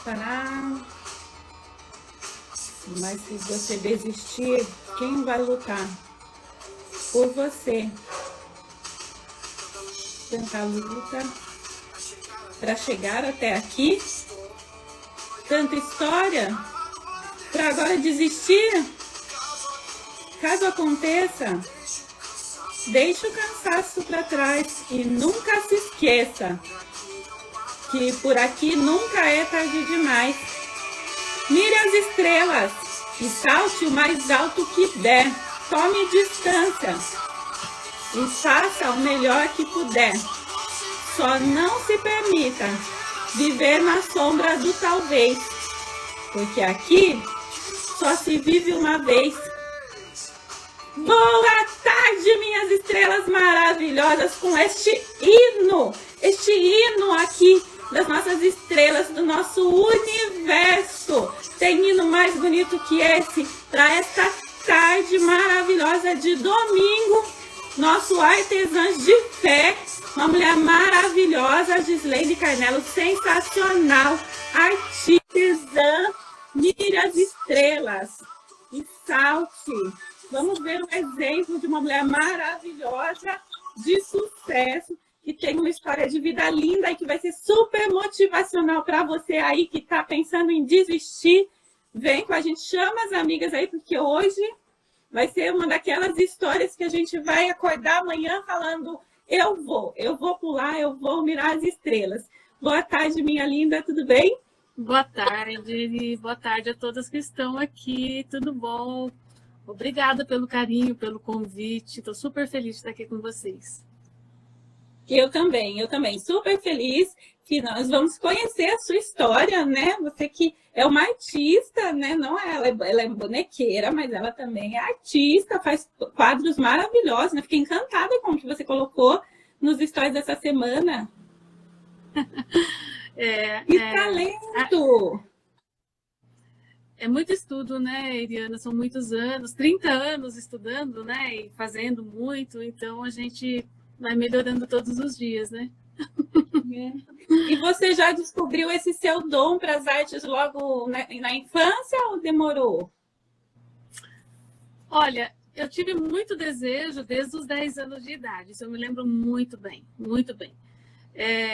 parar. Mas se você desistir, quem vai lutar por você? Tanta luta para chegar até aqui, tanta história para agora desistir. Caso aconteça, deixe o cansaço para trás e nunca se esqueça que por aqui nunca é tarde demais. Mire as estrelas e salte o mais alto que der. Tome distância e faça o melhor que puder. Só não se permita viver na sombra do talvez, porque aqui só se vive uma vez. Boa tarde, minhas estrelas maravilhosas, com este hino aqui das nossas estrelas, do nosso universo. Tem hino mais bonito que esse para esta tarde maravilhosa de domingo. Nosso artesãs de fé, uma mulher maravilhosa, Gislaine Carnello, sensacional, artesã, mire as estrelas e salte. Vamos ver um exemplo de uma mulher maravilhosa, de sucesso, que tem uma história de vida linda e que vai ser super motivacional para você aí que está pensando em desistir. Vem com a gente, chama as amigas aí, porque hoje vai ser uma daquelas histórias que a gente vai acordar amanhã falando: eu vou pular, eu vou mirar as estrelas. Boa tarde, minha linda, tudo bem? Boa tarde a todas que estão aqui, tudo bom? Obrigada pelo carinho, pelo convite, estou super feliz de estar aqui com vocês. Eu também, super feliz que nós vamos conhecer a sua história, né? Você que é uma artista, né? Não é, ela é bonequeira, mas ela também é artista, faz quadros maravilhosos, né? Fiquei encantada com o que você colocou nos stories dessa semana. Que talento! É muito estudo, né, Iriana? São muitos anos, 30 anos estudando, né? E fazendo muito, então a gente vai melhorando todos os dias, né? E você já descobriu esse seu dom para as artes logo na infância ou demorou? Olha, eu tive muito desejo desde os 10 anos de idade, isso eu me lembro muito bem, muito bem.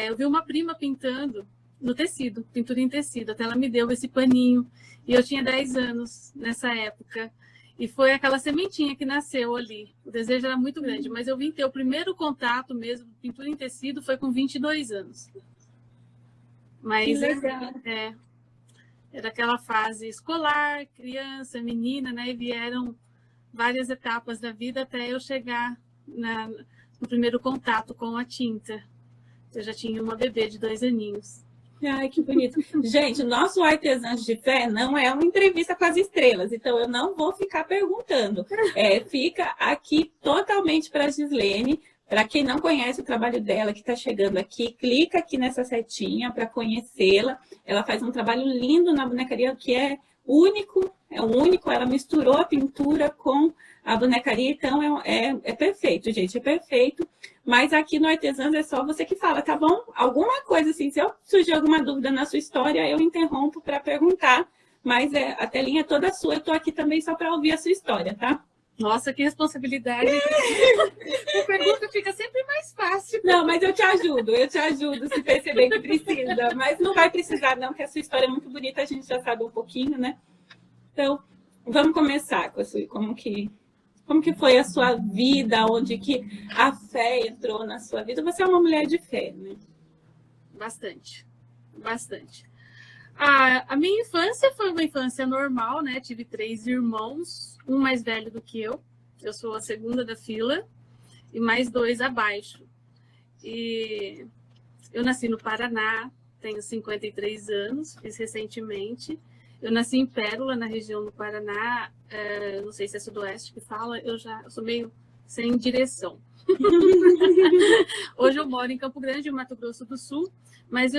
Eu vi uma prima pintando no tecido, pintura em tecido, até ela me deu esse paninho, e eu tinha 10 anos nessa época. E foi aquela sementinha que nasceu ali. O desejo era muito grande, mas eu vim ter o primeiro contato mesmo, pintura em tecido, foi com 22 anos. Mas era aquela fase escolar, criança, menina, né? E vieram várias etapas da vida até eu chegar no primeiro contato com a tinta. Eu já tinha uma bebê de 2 aninhos. Ai, que bonito. Gente, o nosso Artesãs de Fé não é uma entrevista com as estrelas, então eu não vou ficar perguntando. Fica aqui totalmente para a Gislaine. Para quem não conhece o trabalho dela, que está chegando aqui, clica aqui nessa setinha para conhecê-la. Ela faz um trabalho lindo na bonecaria que é único, ela misturou a pintura com a bonecaria, então é perfeito, gente, é perfeito. Mas aqui no Artesãs é só você que fala, tá bom? Alguma coisa assim, se eu surgir alguma dúvida na sua história, eu interrompo para perguntar, mas a telinha é toda sua, eu tô aqui também só para ouvir a sua história, tá? Nossa, que responsabilidade. A pergunta fica sempre mais fácil. Não, mas eu te ajudo se perceber que precisa. Mas não vai precisar, não, que a sua história é muito bonita, a gente já sabe um pouquinho, né? Então, vamos começar com a sua, como que foi a sua vida, onde que a fé entrou na sua vida? Você é uma mulher de fé, né? Bastante, bastante. A minha infância foi uma infância normal, né? Tive 3 irmãos, um mais velho do que eu sou a segunda da fila, e mais 2 abaixo. E eu nasci no Paraná, tenho 53 anos, fiz recentemente. Eu nasci em Pérola, na região do Paraná, não sei se é sudoeste que fala, eu sou meio sem direção. Hoje eu moro em Campo Grande, Mato Grosso do Sul, mas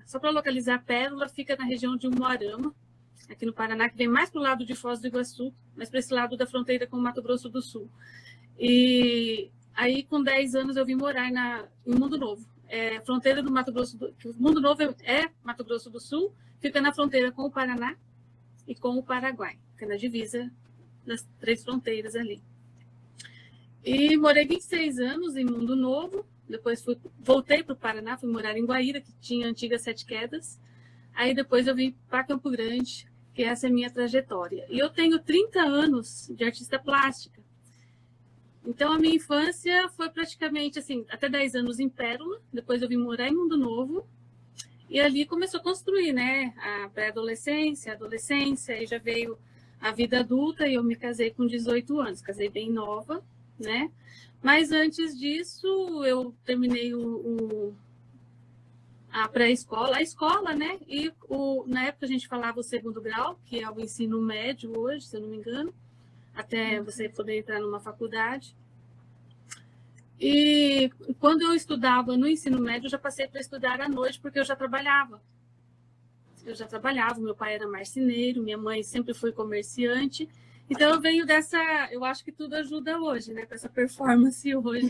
só para localizar, Pérola fica na região de Umuarama, aqui no Paraná, que vem mais para o lado de Foz do Iguaçu, mas para esse lado da fronteira com o Mato Grosso do Sul. E aí, com 10 anos, eu vim morar em Mundo Novo. fronteira do Mato Grosso do Sul. Mundo Novo é Mato Grosso do Sul, fica na fronteira com o Paraná e com o Paraguai, fica na divisa das 3 fronteiras ali. E morei 26 anos em Mundo Novo, depois voltei para o Paraná, fui morar em Guaíra, que tinha a antiga Sete Quedas. Aí depois eu vim para Campo Grande, que essa é a minha trajetória. E eu tenho 30 anos de artista plástica. Então a minha infância foi praticamente assim, até 10 anos em Pérola, depois eu vim morar em Mundo Novo. E ali começou a construir, né, a pré-adolescência, a adolescência, aí já veio a vida adulta e eu me casei com 18 anos, casei bem nova, né? Mas antes disso, eu terminei a pré-escola, a escola, né? E na época a gente falava o 2º grau, que é o ensino médio hoje, se eu não me engano, até você poder entrar numa faculdade. E quando eu estudava no ensino médio, eu já passei para estudar à noite, porque eu já trabalhava. Meu pai era marceneiro, minha mãe sempre foi comerciante. Então eu venho dessa, eu acho que tudo ajuda hoje, né, com essa performance hoje.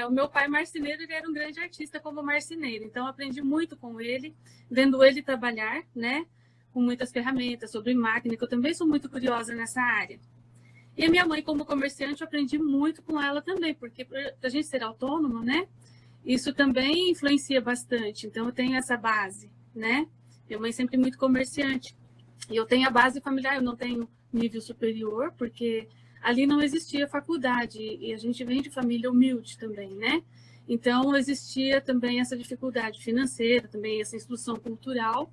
O meu pai marceneiro, ele era um grande artista como marceneiro, então eu aprendi muito com ele, vendo ele trabalhar, né, com muitas ferramentas sobre máquina, que eu também sou muito curiosa nessa área. E a minha mãe, como comerciante, eu aprendi muito com ela também, porque para a gente ser autônomo, né, isso também influencia bastante. Então eu tenho essa base, né, minha mãe sempre muito comerciante, e eu tenho a base familiar, eu não tenho nível superior, porque ali não existia faculdade, e a gente vem de família humilde também, né? Então, existia também essa dificuldade financeira, também essa instrução cultural,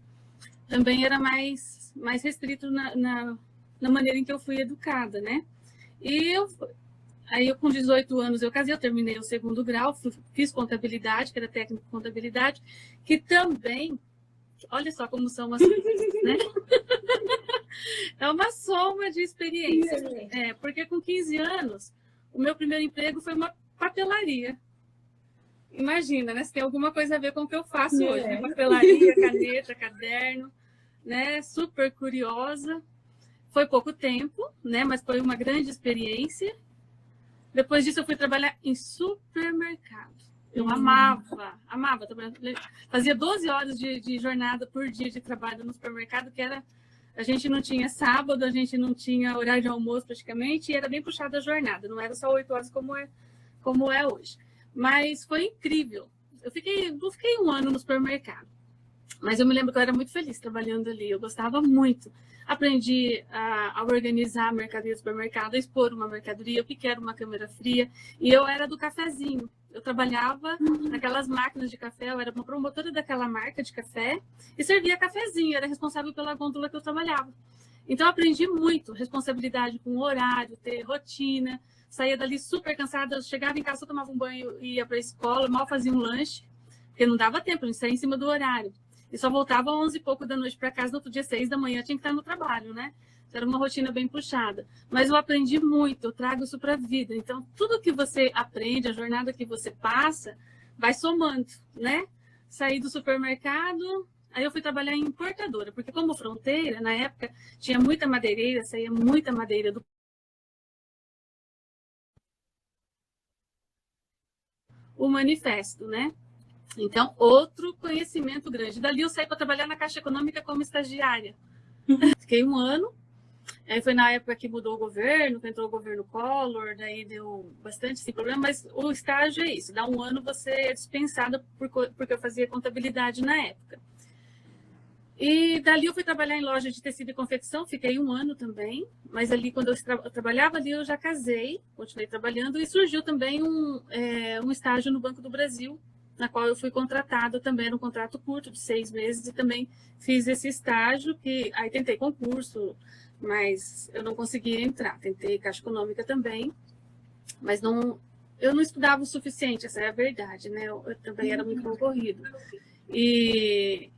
também era mais restrito na maneira em que eu fui educada, né? E aí, com 18 anos, eu casei, eu terminei o 2º grau, fiz contabilidade, que era técnico de contabilidade, que também, olha só como são as coisas, né? É uma soma de experiências. Porque com 15 anos, o meu primeiro emprego foi uma papelaria. Imagina, né? Se tem alguma coisa a ver com o que eu faço hoje, né? Papelaria, caneta, caderno, né? Super curiosa. Foi pouco tempo, né? Mas foi uma grande experiência. Depois disso, eu fui trabalhar em supermercado. Eu amava trabalhar. Fazia 12 horas de jornada por dia de trabalho no supermercado, que era... A gente não tinha sábado, a gente não tinha horário de almoço praticamente, e era bem puxada a jornada, não era só 8 horas como é hoje. Mas foi incrível. Não fiquei 1 ano no supermercado, mas eu me lembro que eu era muito feliz trabalhando ali, eu gostava muito. Aprendi a organizar a mercadoria do supermercado, a expor uma mercadoria, o que era uma câmera fria, e eu era do cafezinho. Eu trabalhava naquelas máquinas de café, eu era uma promotora daquela marca de café e servia cafezinho, era responsável pela gôndola que eu trabalhava. Então, eu aprendi muito, responsabilidade com horário, ter rotina, saía dali super cansada, eu chegava em casa, só tomava um banho e ia para a escola, mal fazia um lanche, porque não dava tempo, a gente saía em cima do horário. E só voltava às 11 e pouco da noite para casa, no outro dia, 6 da manhã, tinha que estar no trabalho, né? Era uma rotina bem puxada. Mas eu aprendi muito, eu trago isso para a vida. Então, tudo que você aprende, a jornada que você passa, vai somando, né? Saí do supermercado, aí eu fui trabalhar em importadora, porque como fronteira, na época, tinha muita madeireira, saía muita madeira do o manifesto, né? Então, outro conhecimento grande. Dali eu saí para trabalhar na Caixa Econômica como estagiária. Fiquei 1 ano. Aí foi na época que mudou o governo, que entrou o governo Collor, daí deu bastante esse problema, mas o estágio é isso, dá 1 ano você é dispensada porque eu fazia contabilidade na época. E dali eu fui trabalhar em loja de tecido e confecção, fiquei 1 ano também, mas ali quando eu trabalhava ali eu já casei, continuei trabalhando e surgiu também um estágio no Banco do Brasil, na qual eu fui contratada também, era um contrato curto de 6 meses e também fiz esse estágio, que aí tentei concurso, mas eu não conseguia entrar. Tentei Caixa Econômica também, mas eu não estudava o suficiente, essa é a verdade, né? Eu também era muito concorrido. E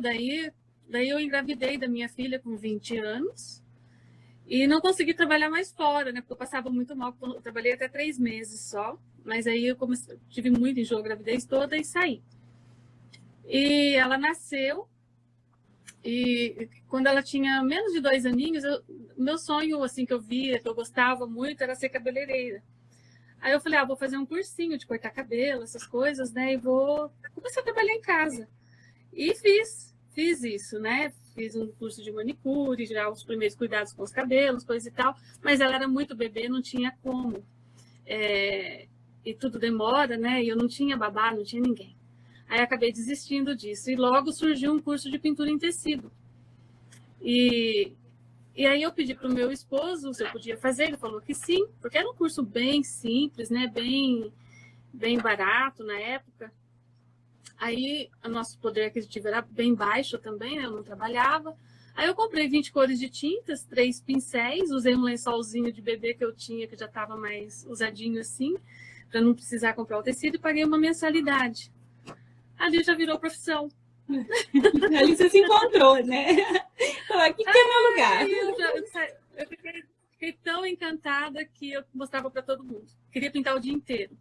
daí eu engravidei da minha filha com 20 anos e não consegui trabalhar mais fora, né? Porque eu passava muito mal, eu trabalhei até 3 meses só, mas aí eu tive muito enjoo a gravidez toda e saí. E ela nasceu. E quando ela tinha menos de 2 aninhos, meu sonho, assim, que eu via, que eu gostava muito, era ser cabeleireira. Aí eu falei, vou fazer um cursinho de cortar cabelo, essas coisas, né? E vou começar a trabalhar em casa. E fiz isso, né? Fiz um curso de manicure, já os primeiros cuidados com os cabelos, coisa e tal. Mas ela era muito bebê, não tinha como. E tudo demora, né? E eu não tinha babá, não tinha ninguém. Aí acabei desistindo disso. E logo surgiu um curso de pintura em tecido. E aí eu pedi para o meu esposo se eu podia fazer, ele falou que sim, porque era um curso bem simples, né? Bem barato na época. Aí o nosso poder aquisitivo era bem baixo também, né? Eu não trabalhava. Aí eu comprei 20 cores de tintas, 3 pincéis, usei um lençolzinho de bebê que eu tinha, que já estava mais usadinho assim, para não precisar comprar o tecido, e paguei uma mensalidade. Ali já virou profissão. Ali você se encontrou, né? Falou, aqui que é meu lugar. Eu fiquei tão encantada que eu mostrava para todo mundo. Queria pintar o dia inteiro.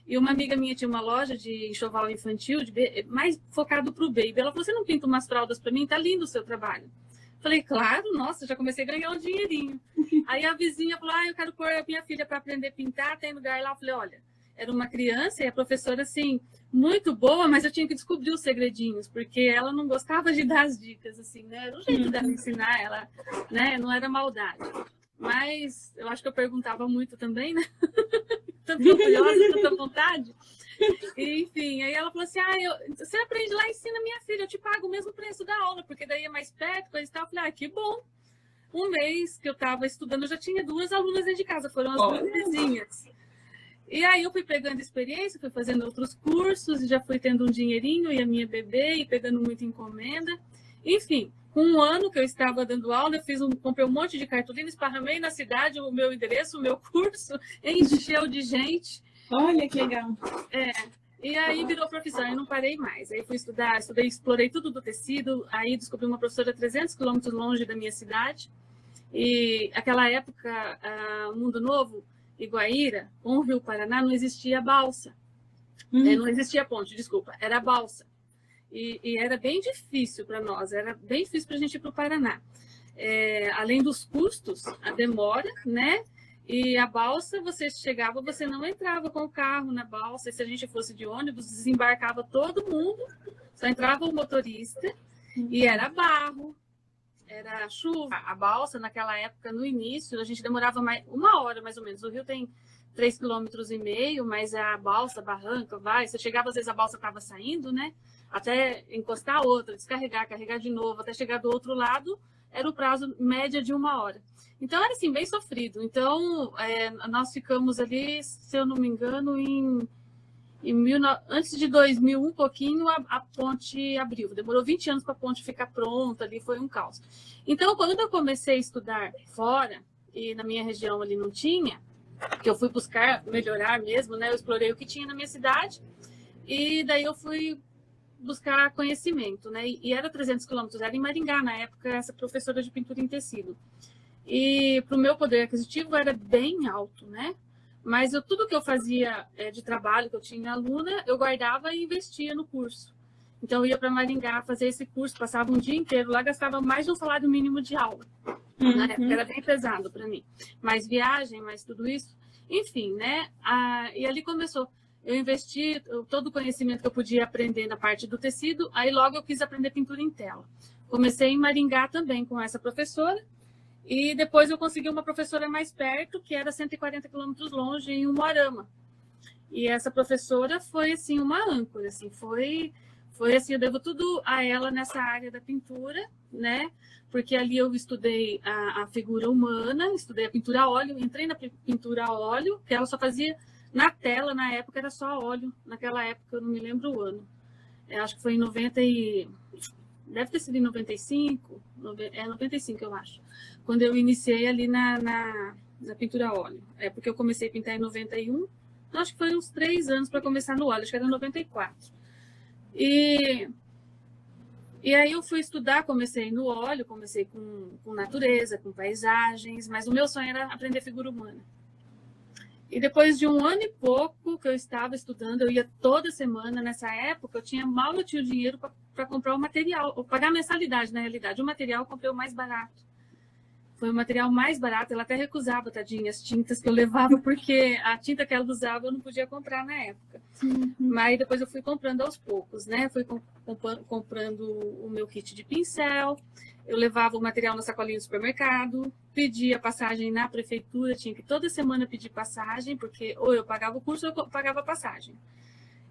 E uma amiga minha tinha uma loja de enxoval infantil, mais focado para o baby. Ela falou, você não pinta umas fraldas para mim? Tá lindo o seu trabalho. Falei, claro, nossa, já comecei a ganhar um dinheirinho. Aí a vizinha falou, eu quero pôr a minha filha para aprender a pintar, tem lugar lá. Eu falei, olha, era uma criança e a professora, assim, muito boa, mas eu tinha que descobrir os segredinhos, porque ela não gostava de dar as dicas, assim, né? Era o jeito dela ensinar, ela, né? Não era maldade. Mas eu acho que eu perguntava muito também, né? Tanta curiosa, tanta vontade. E, enfim, aí ela falou assim, você aprende lá, ensina minha filha, eu te pago o mesmo preço da aula, porque daí é mais perto, coisa e tal. Eu falei, que bom. Um mês que eu estava estudando, eu já tinha 2 alunas dentro de casa, foram as 2 vizinhas. E aí eu fui pegando experiência, fui fazendo outros cursos, e já fui tendo um dinheirinho, e a minha bebê, e pegando muita encomenda. Enfim, com 1 ano que eu estava dando aula, eu comprei um monte de cartolina, esparramei na cidade o meu endereço, o meu curso, encheu de gente. Olha que legal. E aí virou profissão, eu não parei mais. Aí fui estudar, explorei tudo do tecido, aí descobri uma professora a 300 quilômetros longe da minha cidade. E aquela época, Mundo Novo, Iguaíra, com o Rio Paraná, não existia balsa. Não existia ponte, desculpa, era balsa. E era bem difícil para nós, era bem difícil para a gente ir para o Paraná. Além dos custos, a demora, né? E a balsa, você chegava, você não entrava com o carro na balsa. E se a gente fosse de ônibus, desembarcava todo mundo, só entrava o motorista, e era barro, era chuva. A balsa, naquela época, no início, a gente demorava 1 hora, mais ou menos. O rio tem 3,5 km, mas a balsa, a barranca, você chegava, às vezes a balsa estava saindo, né? Até encostar a outra, descarregar, carregar de novo, até chegar do outro lado, era o prazo média de 1 hora. Então, era assim, bem sofrido. Então, nós ficamos ali, se eu não me engano, antes de 2000, um pouquinho, a ponte abriu. Demorou 20 anos para a ponte ficar pronta, ali foi um caos. Então, quando eu comecei a estudar fora, e na minha região ali não tinha, que eu fui buscar melhorar mesmo, né? Eu explorei o que tinha na minha cidade, e daí eu fui buscar conhecimento, né? E era 300 quilômetros, era em Maringá, na época, essa professora de pintura em tecido. E para o meu poder aquisitivo era bem alto, né? Mas tudo que eu fazia de trabalho, que eu tinha aluna, eu guardava e investia no curso. Então, eu ia para Maringá fazer esse curso, passava um dia inteiro lá, gastava mais de um salário mínimo de aula. Na época era bem pesado para mim. Mais viagem, mais tudo isso. Enfim, né? E ali começou. Eu investi todo o conhecimento que eu podia aprender na parte do tecido, aí logo eu quis aprender pintura em tela. Comecei em Maringá também com essa professora, e depois eu consegui uma professora mais perto, que era 140 quilômetros longe, em Umuarama. E essa professora foi, assim, uma âncora, assim, foi assim, eu devo tudo a ela nessa área da pintura, né? Porque ali eu estudei a figura humana, estudei a pintura a óleo, entrei na pintura a óleo, que ela só fazia na tela, na época era só óleo, naquela época eu não me lembro o ano. Eu acho que foi em deve ter sido em 95, 95 eu acho, quando eu iniciei ali na pintura a óleo. Porque eu comecei a pintar em 91, acho que foi uns 3 anos para começar no óleo, acho que era em 94. E aí eu fui estudar, comecei no óleo, comecei com natureza, com paisagens, mas o meu sonho era aprender figura humana. E depois de 1 ano e pouco que eu estava estudando, eu ia toda semana. Nessa época, mal eu tinha o dinheiro para comprar o material, ou pagar a mensalidade, na realidade. O material eu comprei o mais barato. foi o material mais barato. Ela até recusava, tadinha, as tintas que eu levava, porque a tinta que ela usava eu não podia comprar na época. Mas depois eu fui comprando aos poucos, né? Fui comprando o meu kit de pincel, eu levava o material na sacolinha do supermercado, pedia passagem na prefeitura, tinha que toda semana pedir passagem, porque ou eu pagava o curso ou eu pagava a passagem.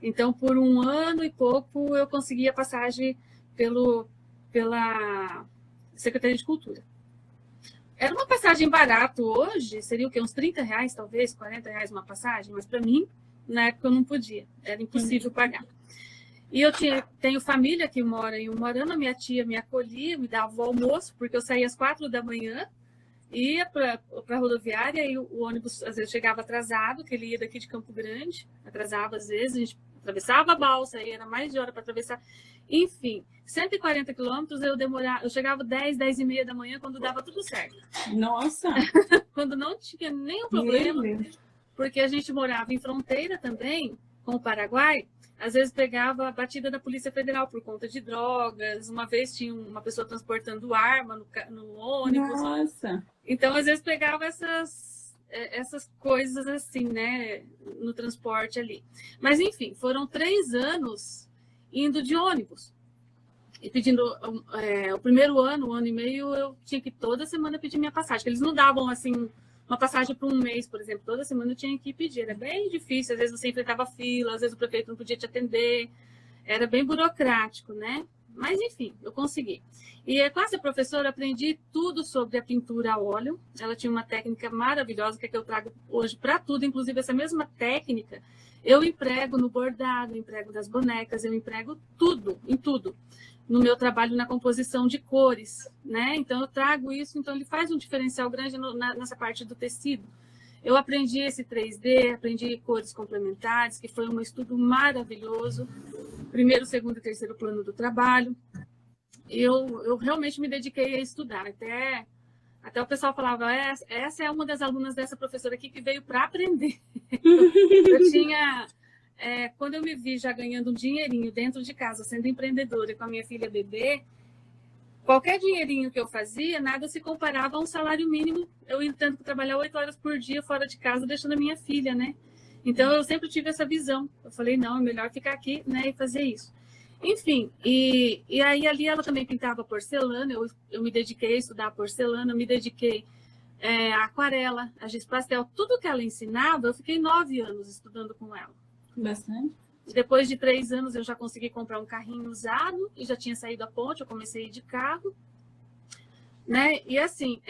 Então, por 1 ano e pouco, eu conseguia passagem pela Secretaria de Cultura. Era uma passagem barata hoje, seria o quê? Uns R$30, talvez, R$40 uma passagem, mas para mim, na época, eu não podia, era impossível pagar. E eu tenho família que mora em Umuarama, minha tia me acolhia, me dava o almoço, porque eu saía às 4 da manhã, ia para a rodoviária, e o ônibus, às vezes, chegava atrasado, que ele ia daqui de Campo Grande, atrasava às vezes, a gente atravessava a balsa, aí era mais de hora para atravessar. Enfim, 140 quilômetros, eu chegava 10, 10 e meia da manhã, quando dava tudo certo. Nossa! Quando não tinha nenhum problema, porque a gente morava em fronteira também com o Paraguai, às vezes pegava a batida da Polícia Federal por conta de drogas, uma vez tinha uma pessoa transportando arma no ônibus. Nossa! Então, às vezes pegava essas coisas assim, né, no transporte ali. Mas, enfim, foram 3 anos indo de ônibus. E pedindo, o primeiro ano, 1 ano e meio, eu tinha que toda semana pedir minha passagem. Eles não davam, assim, uma passagem para 1 mês, por exemplo. Toda semana eu tinha que pedir. Era bem difícil. Às vezes você enfrentava fila, às vezes o prefeito não podia te atender. Era bem burocrático, né? Mas, enfim, eu consegui. E com essa professora, aprendi tudo sobre a pintura a óleo. Ela tinha uma técnica maravilhosa, que é que eu trago hoje para tudo. Inclusive, essa mesma técnica eu emprego no bordado, eu emprego das bonecas, eu emprego tudo, em tudo. No meu trabalho na composição de cores, né? Então, eu trago isso. Então, ele faz um diferencial grande nessa parte do tecido. Eu aprendi esse 3D, aprendi cores complementares, que foi um estudo maravilhoso. Primeiro, segundo e terceiro plano do trabalho. Eu realmente me dediquei a estudar. Até o pessoal falava, essa é uma das alunas dessa professora aqui que veio para aprender. Eu tinha... quando eu me vi já ganhando um dinheirinho dentro de casa, sendo empreendedora com a minha filha bebê, qualquer dinheirinho que eu fazia, nada se comparava a um salário mínimo, eu tendo que trabalhar 8 horas por dia fora de casa, deixando a minha filha, né? Então, eu sempre tive essa visão. Eu falei, não, é melhor ficar aqui, né, e fazer isso. Enfim, e aí ali ela também pintava porcelana, eu me dediquei a estudar porcelana, eu me dediquei a aquarela, a giz pastel, tudo que ela ensinava, eu fiquei 9 anos estudando com ela. Bastante. Depois de 3 anos, eu já consegui comprar um carrinho usado e já tinha saído a ponte, eu comecei a ir de carro. Né? E assim,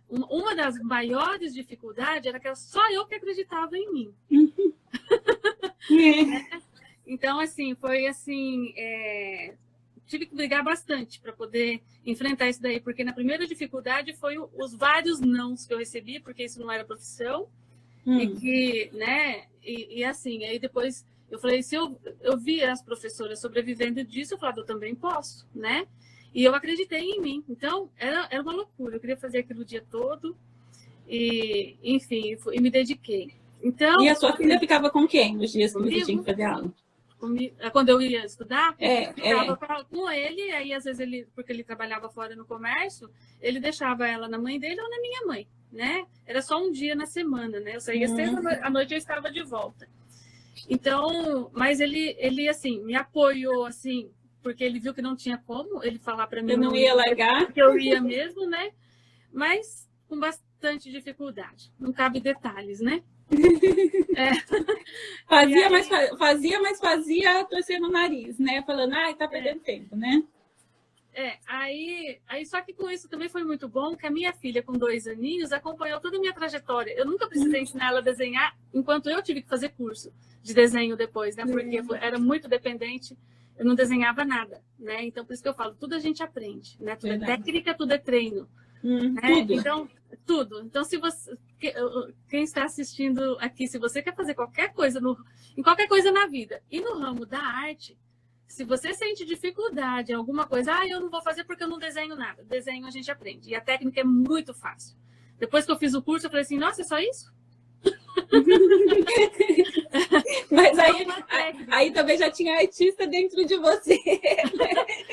uma das maiores dificuldades era que só eu que acreditava em mim. Então, assim, foi assim, tive que brigar bastante para poder enfrentar isso daí, porque na primeira dificuldade foi os vários nãos que eu recebi, porque isso não era profissão, e que, né, e assim, aí depois eu falei, se eu via as professoras sobrevivendo disso, eu falava, eu também posso, né? E eu acreditei em mim. Então, era uma loucura. Eu queria fazer aquilo o dia todo. E, enfim, e me dediquei. Então, e a sua filha ficava com quem nos dias que você tinha que fazer aula? Quando eu ia estudar, eu ficava com ele. Aí, às vezes, porque ele trabalhava fora no comércio, ele deixava ela na mãe dele ou na minha mãe, né? Era só um dia na semana, né? Eu saía cedo, à noite eu estava de volta. Então, mas ele assim, me apoiou, assim, porque ele viu que não tinha como ele falar para mim. Eu não ia largar. Que eu ia mesmo, né? Mas com bastante dificuldade. Não cabe detalhes, né? Fazia, mas fazia torcendo o nariz, né? Falando, tá perdendo tempo, né? Aí só que com isso também foi muito bom, que a minha filha, com 2 aninhos, acompanhou toda a minha trajetória. Eu nunca precisei ensinar ela a desenhar, enquanto eu tive que fazer curso de desenho depois, né? Porque era muito dependente, eu não desenhava nada, né? Então, por isso que eu falo, tudo a gente aprende, né? Tudo é técnica, tudo é treino. Né? Tudo. Então, tudo. Então, se você, quem está assistindo aqui, se você quer fazer qualquer coisa, em qualquer coisa na vida, e no ramo da arte, se você sente dificuldade em alguma coisa, eu não vou fazer porque eu não desenho nada. Desenho a gente aprende. E a técnica é muito fácil. Depois que eu fiz o curso, eu falei assim, nossa, é só isso? Mas aí também já tinha artista dentro de você.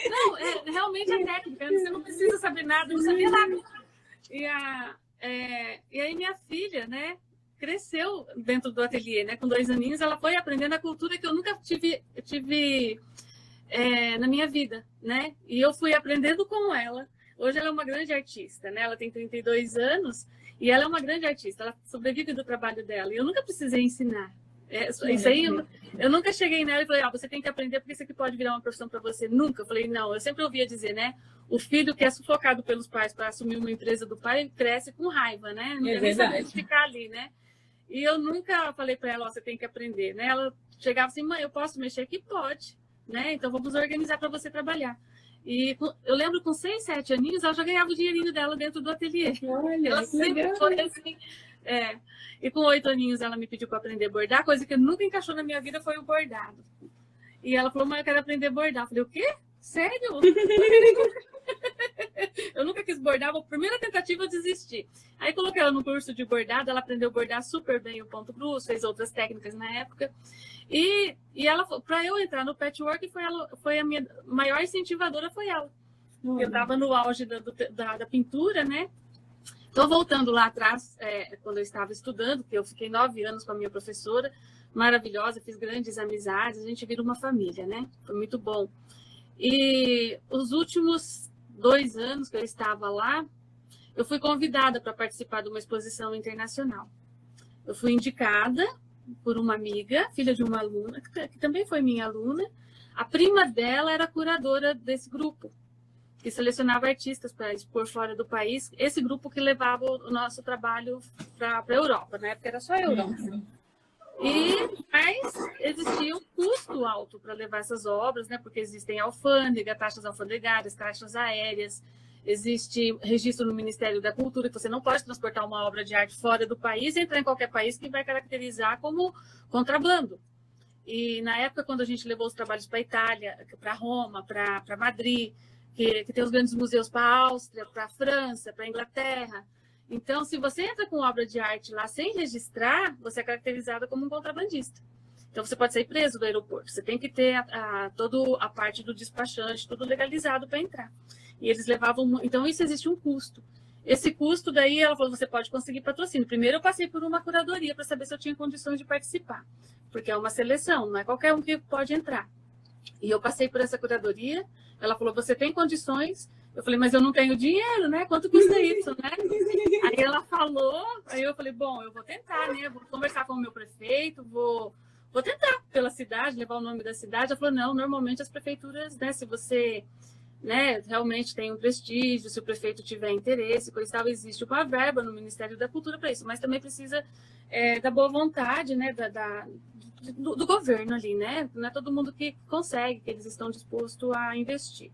Não, realmente é técnica. Você não precisa saber nada, não sabia nada. E aí minha filha, né, cresceu dentro do ateliê, né, com 2 aninhos, ela foi aprendendo a cultura que eu nunca tive na minha vida, né, e eu fui aprendendo com ela. Hoje ela é uma grande artista, né, ela tem 32 anos e ela é uma grande artista, ela sobrevive do trabalho dela, e eu nunca precisei ensinar. Isso aí, eu nunca cheguei nela e falei, você tem que aprender porque isso aqui pode virar uma profissão para você. Nunca. Eu falei, não, eu sempre ouvia dizer, né, o filho que é sufocado pelos pais para assumir uma empresa do pai, cresce com raiva, né? Não quer nem saber de ficar ali, né? E eu nunca falei para ela, você tem que aprender, né? Ela chegava assim, mãe, eu posso mexer aqui? Pode, né? Então vamos organizar para você trabalhar. E eu lembro com 6, 7 aninhos, ela já ganhava o dinheirinho dela dentro do ateliê. Olha, ela sempre foi assim. E com 8 aninhos ela me pediu para aprender a bordar, coisa que nunca encaixou na minha vida foi o bordado. E ela falou, mãe, eu quero aprender a bordar. Eu falei, o quê? Sério? Eu nunca quis bordar, a primeira tentativa eu desisti. Aí coloquei ela no curso de bordado, ela aprendeu a bordar super bem o ponto cruz, fez outras técnicas na época. E ela, para eu entrar no patchwork, foi a minha maior incentivadora, foi ela. Eu estava no auge da pintura, né? Então, voltando lá atrás, quando eu estava estudando, que eu fiquei 9 anos com a minha professora, maravilhosa, fiz grandes amizades, a gente vira uma família, né? Foi muito bom. E os últimos 2 anos que eu estava lá, eu fui convidada para participar de uma exposição internacional. Eu fui indicada por uma amiga, filha de uma aluna, que também foi minha aluna. A prima dela era curadora desse grupo, que selecionava artistas para expor fora do país. Esse grupo que levava o nosso trabalho para a Europa, na época era só a Europa. Mas existia um custo alto para levar essas obras, né? Porque existem alfândega, taxas alfandegárias, taxas aéreas, existe registro no Ministério da Cultura, que você não pode transportar uma obra de arte fora do país e entrar em qualquer país que vai caracterizar como contrabando. E na época, quando a gente levou os trabalhos para a Itália, para Roma, para Madrid, que tem os grandes museus para a Áustria, para a França, para a Inglaterra. Então, se você entra com obra de arte lá sem registrar, você é caracterizada como um contrabandista. Então, você pode sair preso do aeroporto. Você tem que ter toda a parte do despachante, tudo legalizado para entrar. E eles levavam... Então, isso existe um custo. Esse custo, daí, ela falou, você pode conseguir patrocínio. Primeiro, eu passei por uma curadoria para saber se eu tinha condições de participar. Porque é uma seleção, não é qualquer um que pode entrar. E eu passei por essa curadoria. Ela falou, você tem condições? Eu falei, mas eu não tenho dinheiro, né? Quanto custa isso, né? Aí ela falou, aí eu falei, bom, eu vou tentar, né? Vou conversar com o meu prefeito, vou tentar pela cidade, levar o nome da cidade. Ela falou, não, normalmente as prefeituras, né? Se você, né, realmente tem um prestígio, se o prefeito tiver interesse, coisa e tal, existe uma verba no Ministério da Cultura para isso, mas também precisa da boa vontade, né? Do governo ali, né? Não é todo mundo que consegue, que eles estão dispostos a investir.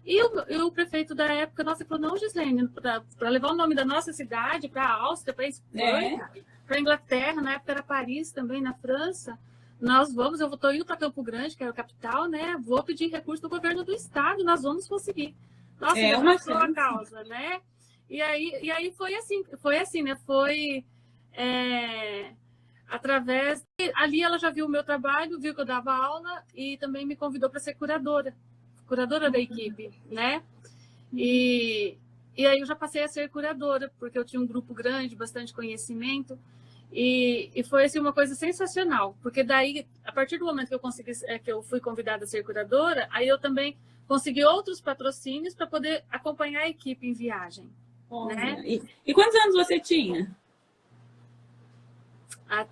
E o prefeito da época, nossa, falou, não, Gislene, para levar o nome da nossa cidade para a Áustria, para a Espanha, para a Inglaterra, na época era Paris também, na França, eu estou indo para Campo Grande, que era a capital, né? Vou pedir recurso do governo do estado, nós vamos conseguir. Nossa, uma causa, né? E aí foi assim, né? Foi através... Ali ela já viu o meu trabalho, viu que eu dava aula e também me convidou para ser curadora da equipe, né? E aí eu já passei a ser curadora, porque eu tinha um grupo grande, bastante conhecimento, e foi assim uma coisa sensacional, porque daí, a partir do momento que eu fui convidada a ser curadora, aí eu também consegui outros patrocínios para poder acompanhar a equipe em viagem. Né? E quantos anos você tinha?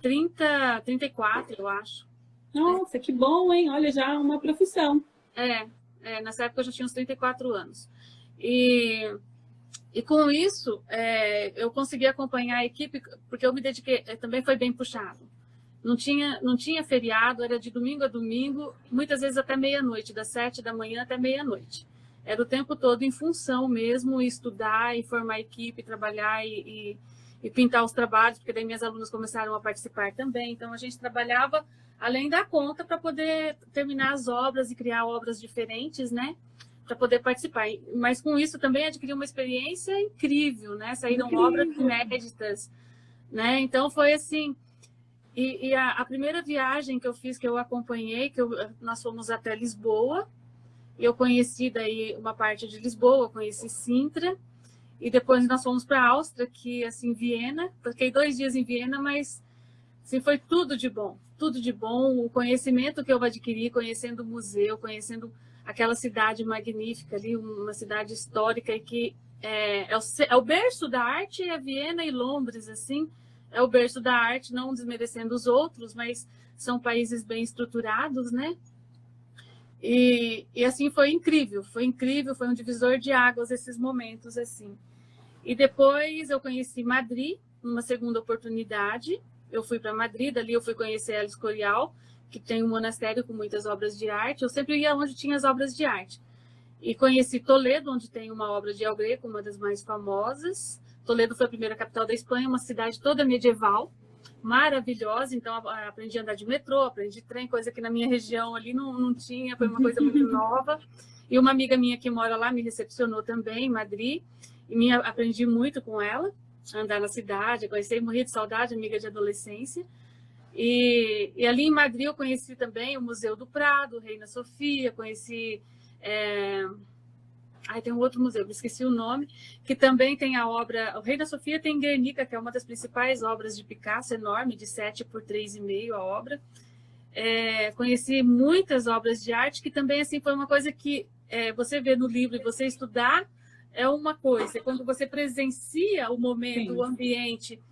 34, eu acho. Nossa, que bom, hein? Olha, já uma profissão. Nessa época eu já tinha uns 34 anos. E com isso, eu consegui acompanhar a equipe, porque eu me dediquei, também foi bem puxado. Não tinha feriado, era de domingo a domingo, muitas vezes até meia-noite, das 7 da manhã até meia-noite. Era o tempo todo em função mesmo, estudar, e formar a equipe, trabalhar e pintar os trabalhos, porque daí minhas alunas começaram a participar também. Então, a gente trabalhava além da conta para poder terminar as obras e criar obras diferentes, né? Para poder participar. Mas com isso também adquiri uma experiência incrível, né? Saíram obras inéditas, né? Então foi assim. E a primeira viagem que eu fiz, que eu acompanhei, nós fomos até Lisboa. Eu conheci daí uma parte de Lisboa, conheci Sintra. E depois nós fomos para a Áustria, que assim, Viena. Fiquei 2 dias em Viena, mas assim, foi tudo de bom. Tudo de bom. O conhecimento que eu adquiri, conhecendo o museu, conhecendo aquela cidade magnífica ali, uma cidade histórica e que é o berço da arte, é Viena e Londres, assim, é o berço da arte, não desmerecendo os outros, mas são países bem estruturados, né? E assim, foi incrível, foi um divisor de águas esses momentos, assim. E depois eu conheci Madrid, numa segunda oportunidade, eu fui para Madrid, dali eu fui conhecer El Escorial, que tem um monastério com muitas obras de arte, eu sempre ia onde tinha as obras de arte. E conheci Toledo, onde tem uma obra de El Greco, uma das mais famosas. Toledo foi a primeira capital da Espanha, uma cidade toda medieval, maravilhosa. Então, aprendi a andar de metrô, aprendi trem, coisa que na minha região ali não tinha, foi uma coisa muito nova. E uma amiga minha que mora lá me recepcionou também, em Madrid, e aprendi muito com ela, andar na cidade, conheci, morri de saudade, amiga de adolescência. E ali em Madrid eu conheci também o Museu do Prado, Reina Sofia, conheci... tem um outro museu, me esqueci o nome, que também tem a obra... O Reina Sofia tem Guernica, que é uma das principais obras de Picasso, enorme, de 7 por 3,5 a obra. Conheci muitas obras de arte, que também assim, foi uma coisa que você vê no livro e você estudar, é uma coisa. Quando você presencia o momento, Sim. O ambiente...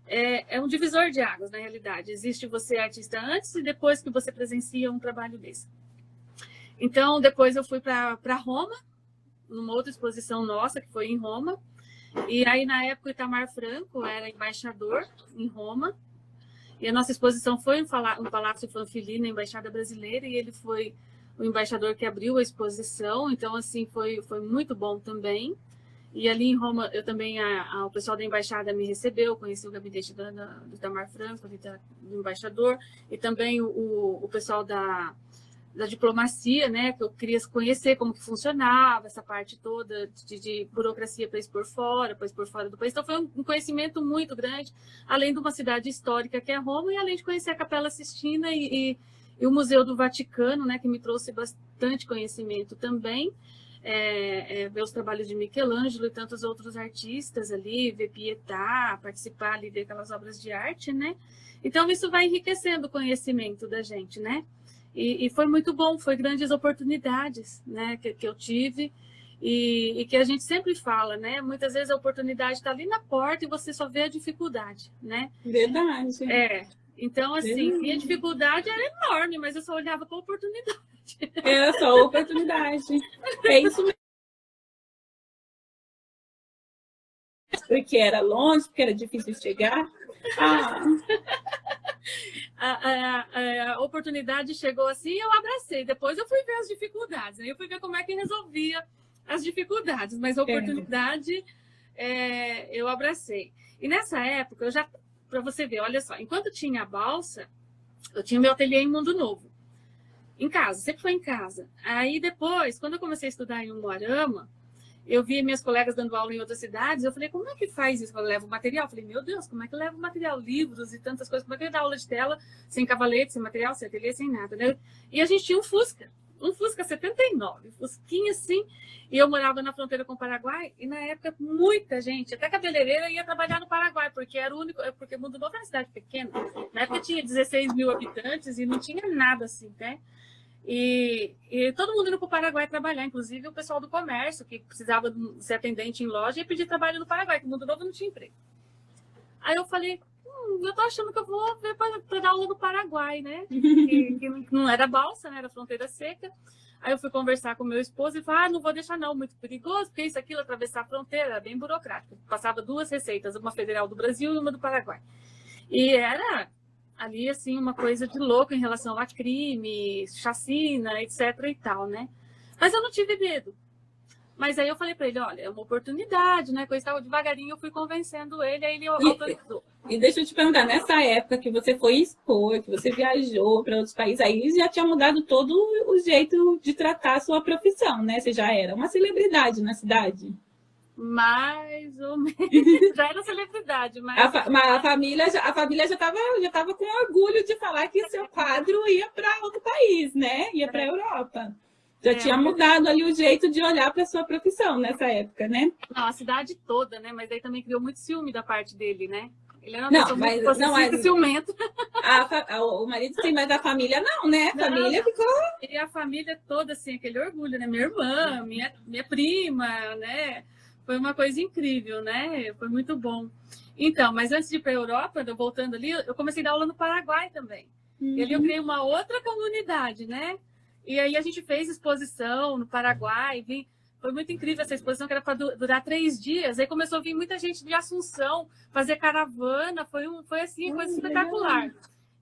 É um divisor de águas, na realidade. Existe você artista antes e depois que você presencia um trabalho desse. Então, depois eu fui para Roma, numa outra exposição nossa, que foi em Roma. E aí, na época, o Itamar Franco era embaixador em Roma. E a nossa exposição foi no Palácio Fanfili, na Embaixada Brasileira, e ele foi o embaixador que abriu a exposição. Então, assim, foi muito bom também. E ali em Roma, eu também, o pessoal da embaixada me recebeu, conheci o gabinete do Itamar Franco, do embaixador, e também o pessoal da diplomacia, né, que eu queria conhecer como que funcionava essa parte toda de burocracia para expor fora do país. Então foi um conhecimento muito grande, além de uma cidade histórica que é Roma, e além de conhecer a Capela Sistina e o Museu do Vaticano, né, que me trouxe bastante conhecimento também. Ver os trabalhos de Michelangelo e tantos outros artistas ali, ver Pietà, participar ali, ver aquelas obras de arte, né? Então, isso vai enriquecendo o conhecimento da gente, né? E foi muito bom, foi grandes oportunidades, né, que eu tive e que a gente sempre fala, né? Muitas vezes a oportunidade está ali na porta e você só vê a dificuldade, né? Verdade. Então, assim, minha dificuldade era enorme, mas eu só olhava para a oportunidade. Era só oportunidade. É isso mesmo. Porque era longe, porque era difícil chegar. A oportunidade chegou assim e eu abracei. Depois eu fui ver as dificuldades. Aí eu fui ver como é que resolvia as dificuldades. Mas a oportunidade eu abracei. E nessa época, para você ver, olha só, enquanto tinha a balsa, eu tinha meu ateliê em Mundo Novo. Em casa, sempre foi em casa. Aí depois, quando eu comecei a estudar em Umuarama, eu vi minhas colegas dando aula em outras cidades, eu falei, como é que faz isso? Eu levo material? Eu falei, meu Deus, como é que eu levo material? Livros e tantas coisas. Como é que eu dou aula de tela sem cavalete, sem material, sem ateliê, sem nada, né? E a gente tinha um Fusca 79, Fusquinha assim, e eu morava na fronteira com o Paraguai, e na época muita gente, até cabeleireira, ia trabalhar no Paraguai, porque era o único, porque Mundo Novo era uma cidade pequena, na época tinha 16 mil habitantes e não tinha nada assim, né? E todo mundo indo para o Paraguai trabalhar, inclusive o pessoal do comércio, que precisava ser atendente em loja, e pedir trabalho no Paraguai, que o Mundo Novo não tinha emprego. Aí eu falei, eu tô achando que eu vou ver para dar aula no Paraguai, né? Que não era balsa, né? Era fronteira seca. Aí eu fui conversar com meu esposo e falei, não vou deixar não, muito perigoso, porque isso, aquilo, atravessar a fronteira, era bem burocrático. Passava 2 receitas, uma federal do Brasil e uma do Paraguai. E era ali, assim, uma coisa de louco em relação a crime, chacina, etc e tal, né? Mas eu não tive medo. Mas aí eu falei para ele, olha, é uma oportunidade, né? Coisa tal, devagarinho eu fui convencendo ele, aí ele autorizou. E deixa eu te perguntar, nessa época que você foi expor, que você viajou para outros países, aí já tinha mudado todo o jeito de tratar a sua profissão, né? Você já era uma celebridade na cidade. Mais ou menos. Já era celebridade, mas... A família já estava com orgulho de falar que seu quadro ia para outro país, né? Ia para a Europa. Já tinha mudado ali o jeito de olhar para sua profissão nessa época, né? Não, a cidade toda, né? Mas aí também criou muito ciúme da parte dele, né? Ele era uma Não, pessoa mas muito não, possessiva e ciumento. o marido sim, mas a família não, né? A família Não. ficou... E a família toda, assim, aquele orgulho, né? Minha irmã, minha prima, né? Foi uma coisa incrível, né? Foi muito bom. Então, mas antes de ir para a Europa, voltando ali, eu comecei a dar aula no Paraguai também. E ali eu criei uma outra comunidade, né? E aí a gente fez exposição no Paraguai, foi muito incrível essa exposição, que era para durar 3 dias. Aí começou a vir muita gente de Assunção, fazer caravana, foi assim, coisa espetacular.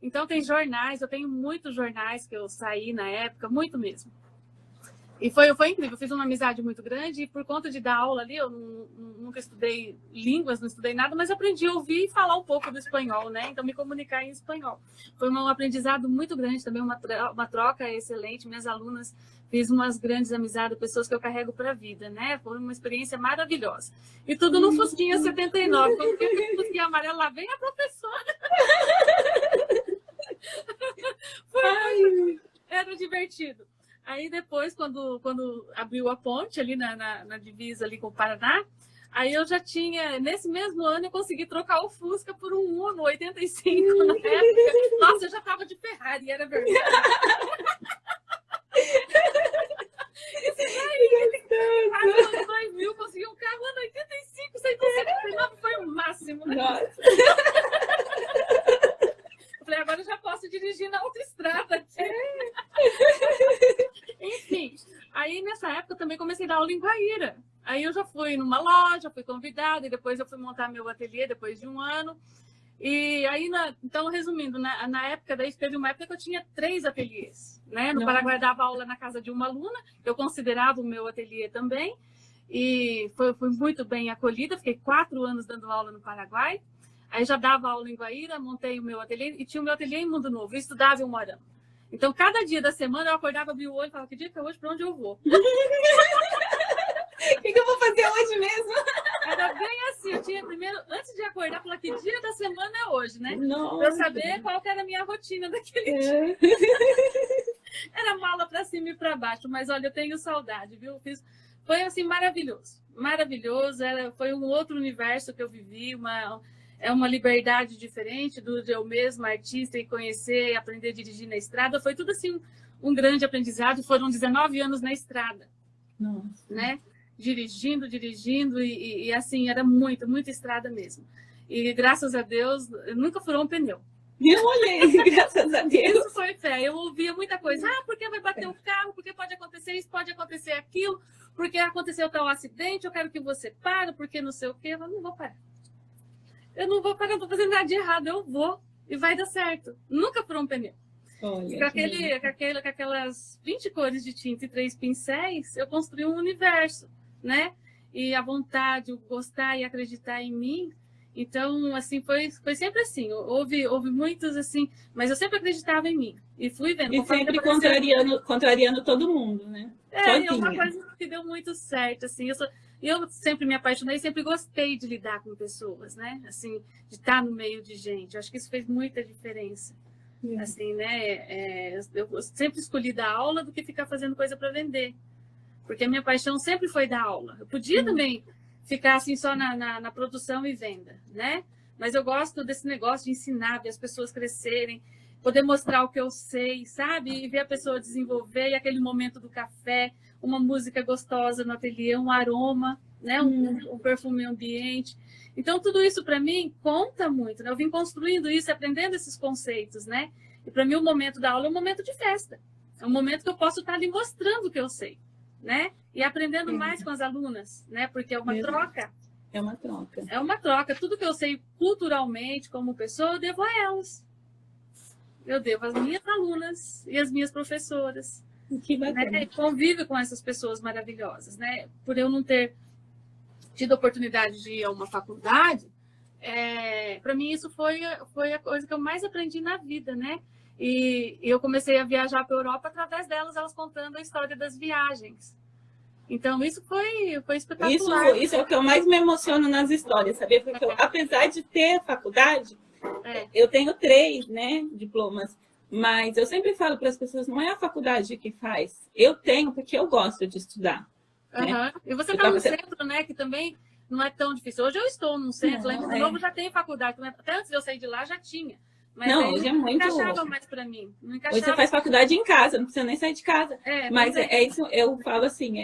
Então tem jornais, eu tenho muitos jornais que eu saí na época, muito mesmo. E foi incrível, eu fiz uma amizade muito grande e por conta de dar aula ali, eu nunca estudei línguas, não estudei nada, mas aprendi a ouvir e falar um pouco do espanhol, né? Então me comunicar em espanhol. Foi um aprendizado muito grande também, uma troca excelente. Minhas alunas, fiz umas grandes amizades, pessoas que eu carrego para a vida, né? Foi uma experiência maravilhosa. E tudo no Fusquinha 79, como que o Fusquinha amarelo, lá vem a professora. Era divertido. Aí depois, quando abriu a ponte ali na divisa ali com o Paraná, aí eu já tinha, nesse mesmo ano, eu consegui trocar o Fusca por um Uno 85 na época. Nossa, eu já estava de Ferrari, era verdade. Esse ano 2000, consegui um carro ano 85, 179, foi o máximo, né? Nossa. Eu falei, agora eu já posso dirigir na autoestrada. Enfim, aí nessa época eu também comecei a dar aula em Guaíra. Aí eu já fui numa loja, fui convidada, e depois eu fui montar meu ateliê depois de um ano. E aí, então, resumindo, na época, daí teve uma época que eu tinha 3 ateliês, né? No Paraguai, dava aula na casa de uma aluna, eu considerava o meu ateliê também, e fui muito bem acolhida, fiquei 4 anos dando aula no Paraguai. Aí já dava aula em Guaíra, montei o meu ateliê, e tinha o meu ateliê em Mundo Novo, eu estudava em Umuarama. Então, cada dia da semana eu acordava, abria o olho e falava, que dia que é hoje, para onde eu vou? O que eu vou fazer hoje mesmo? Era bem assim, eu tinha primeiro, antes de acordar, falar que dia da semana é hoje, né? Nossa. Para eu saber qual que era a minha rotina daquele dia. Era mala para cima e para baixo, mas olha, eu tenho saudade, viu? Foi assim, maravilhoso, maravilhoso, foi um outro universo que eu vivi, uma liberdade diferente do eu mesma, artista, e conhecer e aprender a dirigir na estrada. Foi tudo assim, um grande aprendizado. Foram 19 anos na estrada. Nossa. Né? Dirigindo, e assim, era muita estrada mesmo. E graças a Deus, nunca furou um pneu. Eu olhei, graças a Deus. Isso foi fé. Eu ouvia muita coisa. Porque vai bater o carro, porque pode acontecer isso, pode acontecer aquilo, porque aconteceu tal acidente, eu quero que você pare, porque não sei o quê. Eu não vou parar. Eu não vou parar, não vou fazer nada de errado, eu vou e vai dar certo. Nunca furou um pneu. Olha, com aquelas 20 cores de tinta e 3 pincéis, eu construí um universo, né? E a vontade, o gostar e acreditar em mim. Então, assim, foi sempre assim. Houve muitos, assim, mas eu sempre acreditava em mim. E fui vendo. E sempre contrariando todo mundo, né? É uma coisa que deu muito certo, assim. Eu sempre me apaixonei, sempre gostei de lidar com pessoas, né? Assim, de estar no meio de gente. Eu acho que isso fez muita diferença. Assim, né? Eu sempre escolhi dar aula do que ficar fazendo coisa para vender. Porque a minha paixão sempre foi dar aula. Eu podia também ficar assim só na produção e venda, né? Mas eu gosto desse negócio de ensinar, ver as pessoas crescerem, poder mostrar o que eu sei, sabe? E ver a pessoa desenvolver, e aquele momento do café, uma música gostosa no ateliê, um aroma, né? Um perfume ambiente. Então, tudo isso para mim conta muito, né? Eu vim construindo isso, aprendendo esses conceitos, né? E para mim o momento da aula é um momento de festa. É um momento que eu posso estar ali mostrando o que eu sei, né? E aprendendo mais com as alunas, né? Porque é uma troca. É uma troca. É uma troca. Tudo que eu sei culturalmente como pessoa, eu devo a elas. Eu devo às minhas alunas e às minhas professoras. Que bacana. Né? Convivo com essas pessoas maravilhosas, né? Por eu não ter tido a oportunidade de ir a uma faculdade, para mim isso foi a coisa que eu mais aprendi na vida, né? E eu comecei a viajar para a Europa através delas, elas contando a história das viagens. Então, isso foi espetacular. Isso é o que eu mais me emociono nas histórias, sabia? Porque apesar de ter faculdade, eu tenho 3, né, diplomas, Mas eu sempre falo para as pessoas, não é a faculdade que faz. Eu tenho porque eu gosto de estudar. Né? E você está no centro, né? Que também não é tão difícil. Hoje eu estou num centro, lá em Mundo Novo já tem faculdade. Até antes de eu sair de lá já tinha. Mas não, hoje é muito. Não encaixava mais para mim. Não encaixava. Hoje você faz faculdade em casa, não precisa nem sair de casa. Mas é isso, eu falo assim,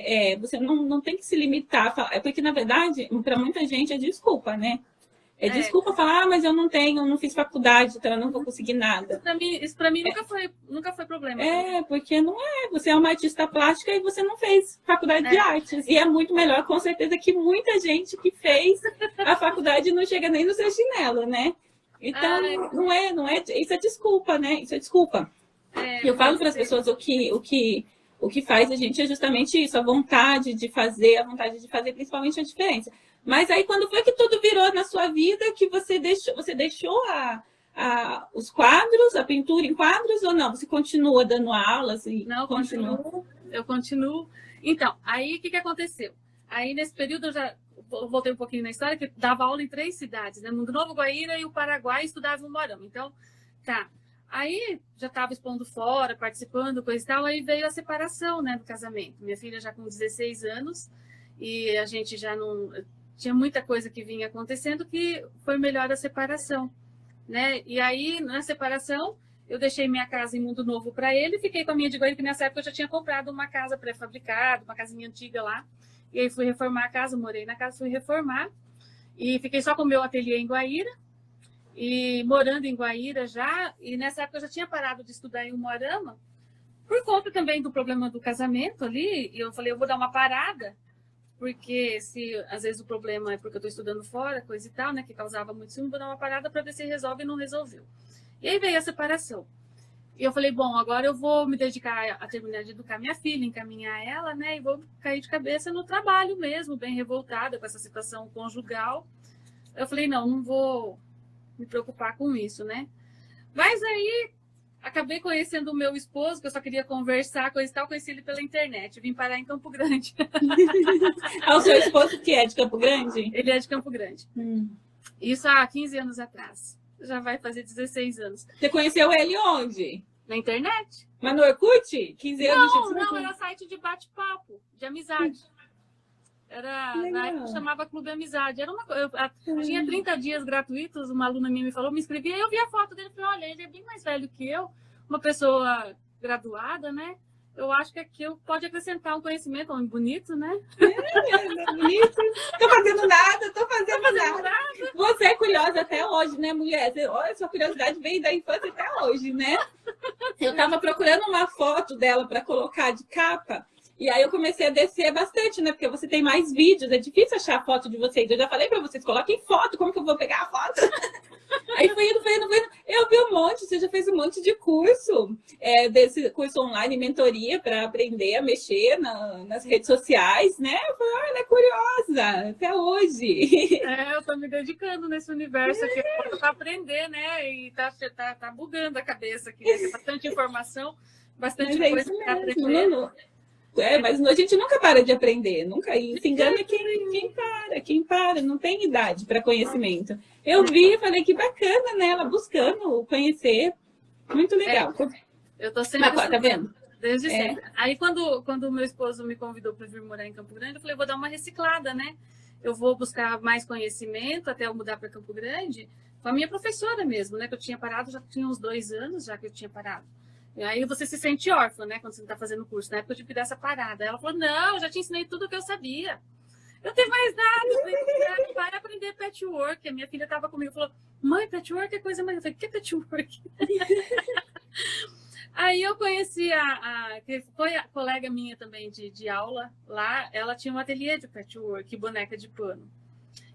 você não tem que se limitar. É porque, na verdade, para muita gente é desculpa, né? Desculpa falar, mas eu não fiz faculdade, então eu não vou conseguir nada. Isso para mim nunca foi problema. Porque não é. Você é uma artista plástica e você não fez faculdade de artes. E é muito melhor, com certeza, que muita gente que fez a faculdade não chega nem no seu chinelo, né? Então, não é. Isso é desculpa, né? Isso é desculpa. E eu falo para as pessoas o que faz a gente é justamente isso, a vontade de fazer principalmente a diferença. Mas aí, quando foi que tudo virou na sua vida, que você deixou os quadros, a pintura em quadros, ou não? Você continua dando aulas? Não, eu continuo. Então, aí o que aconteceu? Aí, nesse período, eu já voltei um pouquinho na história, que dava aula em 3 cidades, né? Mundo Novo, Guaíra e o Paraguai, estudava em Moarama. Então, tá. Aí, já estava expondo fora, participando, coisa e tal, aí veio a separação, né, do casamento. Minha filha já com 16 anos, e a gente já não... Tinha muita coisa que vinha acontecendo que foi melhor a separação, né? E aí, na separação, eu deixei minha casa em Mundo Novo para ele e fiquei com a minha de Guaíra, que nessa época eu já tinha comprado uma casa pré-fabricada, uma casinha antiga lá. E aí fui reformar a casa, morei na casa, fui reformar. E fiquei só com o meu ateliê em Guaíra. E morando em Guaíra já. E nessa época eu já tinha parado de estudar em Umuarama. Por conta também do problema do casamento ali. E eu falei, eu vou dar uma parada. Porque se às vezes o problema é porque eu estou estudando fora, coisa e tal, né? Que causava muito ciúme, vou dar uma parada para ver se resolve e não resolveu. E aí veio a separação. E eu falei, bom, agora eu vou me dedicar a terminar de educar minha filha, encaminhar ela, né? E vou cair de cabeça no trabalho mesmo, bem revoltada com essa situação conjugal. Eu falei, não vou me preocupar com isso, né? Mas aí, acabei conhecendo o meu esposo, que eu só queria conversar, coisa e tal, conheci ele pela internet. Vim parar em Campo Grande. O seu esposo que é de Campo Grande? Ele é de Campo Grande. Isso há 15 anos atrás. Já vai fazer 16 anos. Você conheceu ele onde? Na internet. Mas no Orkut? 15 anos? Não, era site de bate-papo, de amizade. Na época chamava Clube Amizade. Eu tinha 30 dias gratuitos, uma aluna minha me falou, me inscrevi, aí eu vi a foto dele e falei, olha, ele é bem mais velho que eu, uma pessoa graduada, né? Eu acho que aqui eu pode acrescentar um conhecimento, um bonito, né? Bonito. Tô fazendo nada. Você é curiosa até hoje, né, mulher? Olha, sua curiosidade vem da infância até hoje, né? Eu tava procurando uma foto dela para colocar de capa. E aí eu comecei a descer bastante, né? Porque você tem mais vídeos, é difícil achar a foto de vocês. Eu já falei para vocês, coloquem foto, como que eu vou pegar a foto? Aí fui indo. Eu vi um monte, você já fez um monte de curso, desse curso online, mentoria, para aprender a mexer nas redes sociais, né? Eu falei, ela é curiosa, até hoje. Eu tô me dedicando nesse universo aqui para aprender, né? E tá bugando a cabeça aqui, né? Tem bastante informação, bastante coisa para aprender. Mas a gente nunca para de aprender, nunca. E se engana quem para, não tem idade para conhecimento. Eu vi e falei que bacana, né? Ela buscando conhecer, muito legal. Eu tô sempre tá vendo? Desde sempre. Aí quando o meu esposo me convidou para vir morar em Campo Grande, eu falei, vou dar uma reciclada, né? Eu vou buscar mais conhecimento até eu mudar para Campo Grande, com a minha professora mesmo, né? Que eu tinha parado, já tinha uns 2 anos já que eu tinha parado. E aí você se sente órfã, né? Quando você não está fazendo curso. Na época eu tive que dar essa parada. Ela falou, não, eu já te ensinei tudo o que eu sabia. Eu não tenho mais nada. Eu falei, vai aprender patchwork. A minha filha estava comigo e falou, mãe, patchwork é coisa mais... Eu falei, o que é patchwork? Aí eu conheci que foi a colega minha também de aula lá. Ela tinha um ateliê de patchwork, boneca de pano.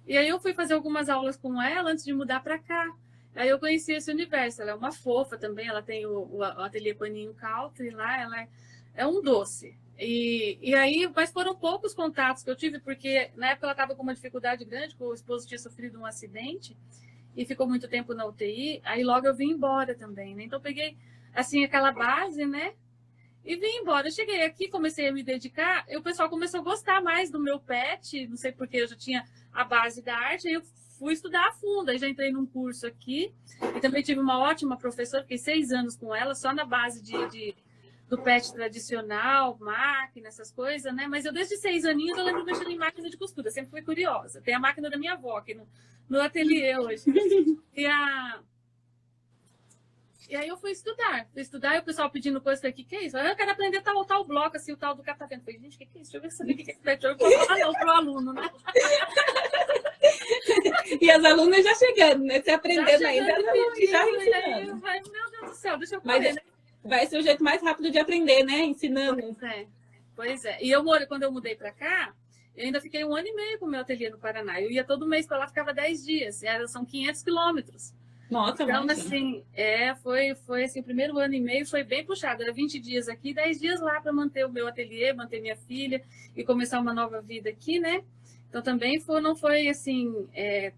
E aí eu fui fazer algumas aulas com ela antes de mudar para cá. Aí eu conheci esse universo, ela é uma fofa também, ela tem o ateliê Paninho Country lá, ela é um doce. E aí, mas foram poucos contatos que eu tive, porque na época ela estava com uma dificuldade grande, porque o esposo tinha sofrido um acidente e ficou muito tempo na UTI, aí logo eu vim embora também, né? Então eu peguei, assim, aquela base, né? E vim embora. Eu cheguei aqui, comecei a me dedicar, e o pessoal começou a gostar mais do meu pet, não sei porque eu já tinha a base da arte, aí eu fui estudar a fundo, aí já entrei num curso aqui, e também tive uma ótima professora, fiquei 6 anos com ela, só na base do PET tradicional, máquina, essas coisas, né? Mas eu desde 6 aninhos eu lembro mexendo em máquina de costura, sempre fui curiosa. Tem a máquina da minha avó aqui no ateliê hoje. E aí eu fui estudar, e o pessoal pedindo coisa, falei, que é isso? Eu quero aprender tal bloco, assim, o tal do catavento. Falei, gente, que é isso? Deixa eu ver saber o que é isso. Eu posso falar não pro aluno, né? E as alunas já chegando, né? Você aprendendo ainda, já ensinando. Vai, meu Deus do céu, deixa eu correr, né? Vai ser o jeito mais rápido de aprender, né? Ensinando. Pois é. E quando eu mudei para cá, eu ainda fiquei 1 ano e meio com o meu ateliê no Paraná. Eu ia todo mês para lá, ficava 10 dias. São 500 quilômetros. Nossa, então, muito. Assim, foi assim, o primeiro 1 ano e meio foi bem puxado. Era 20 dias aqui, 10 dias lá para manter o meu ateliê, manter minha filha e começar uma nova vida aqui, né? Então também não foi assim,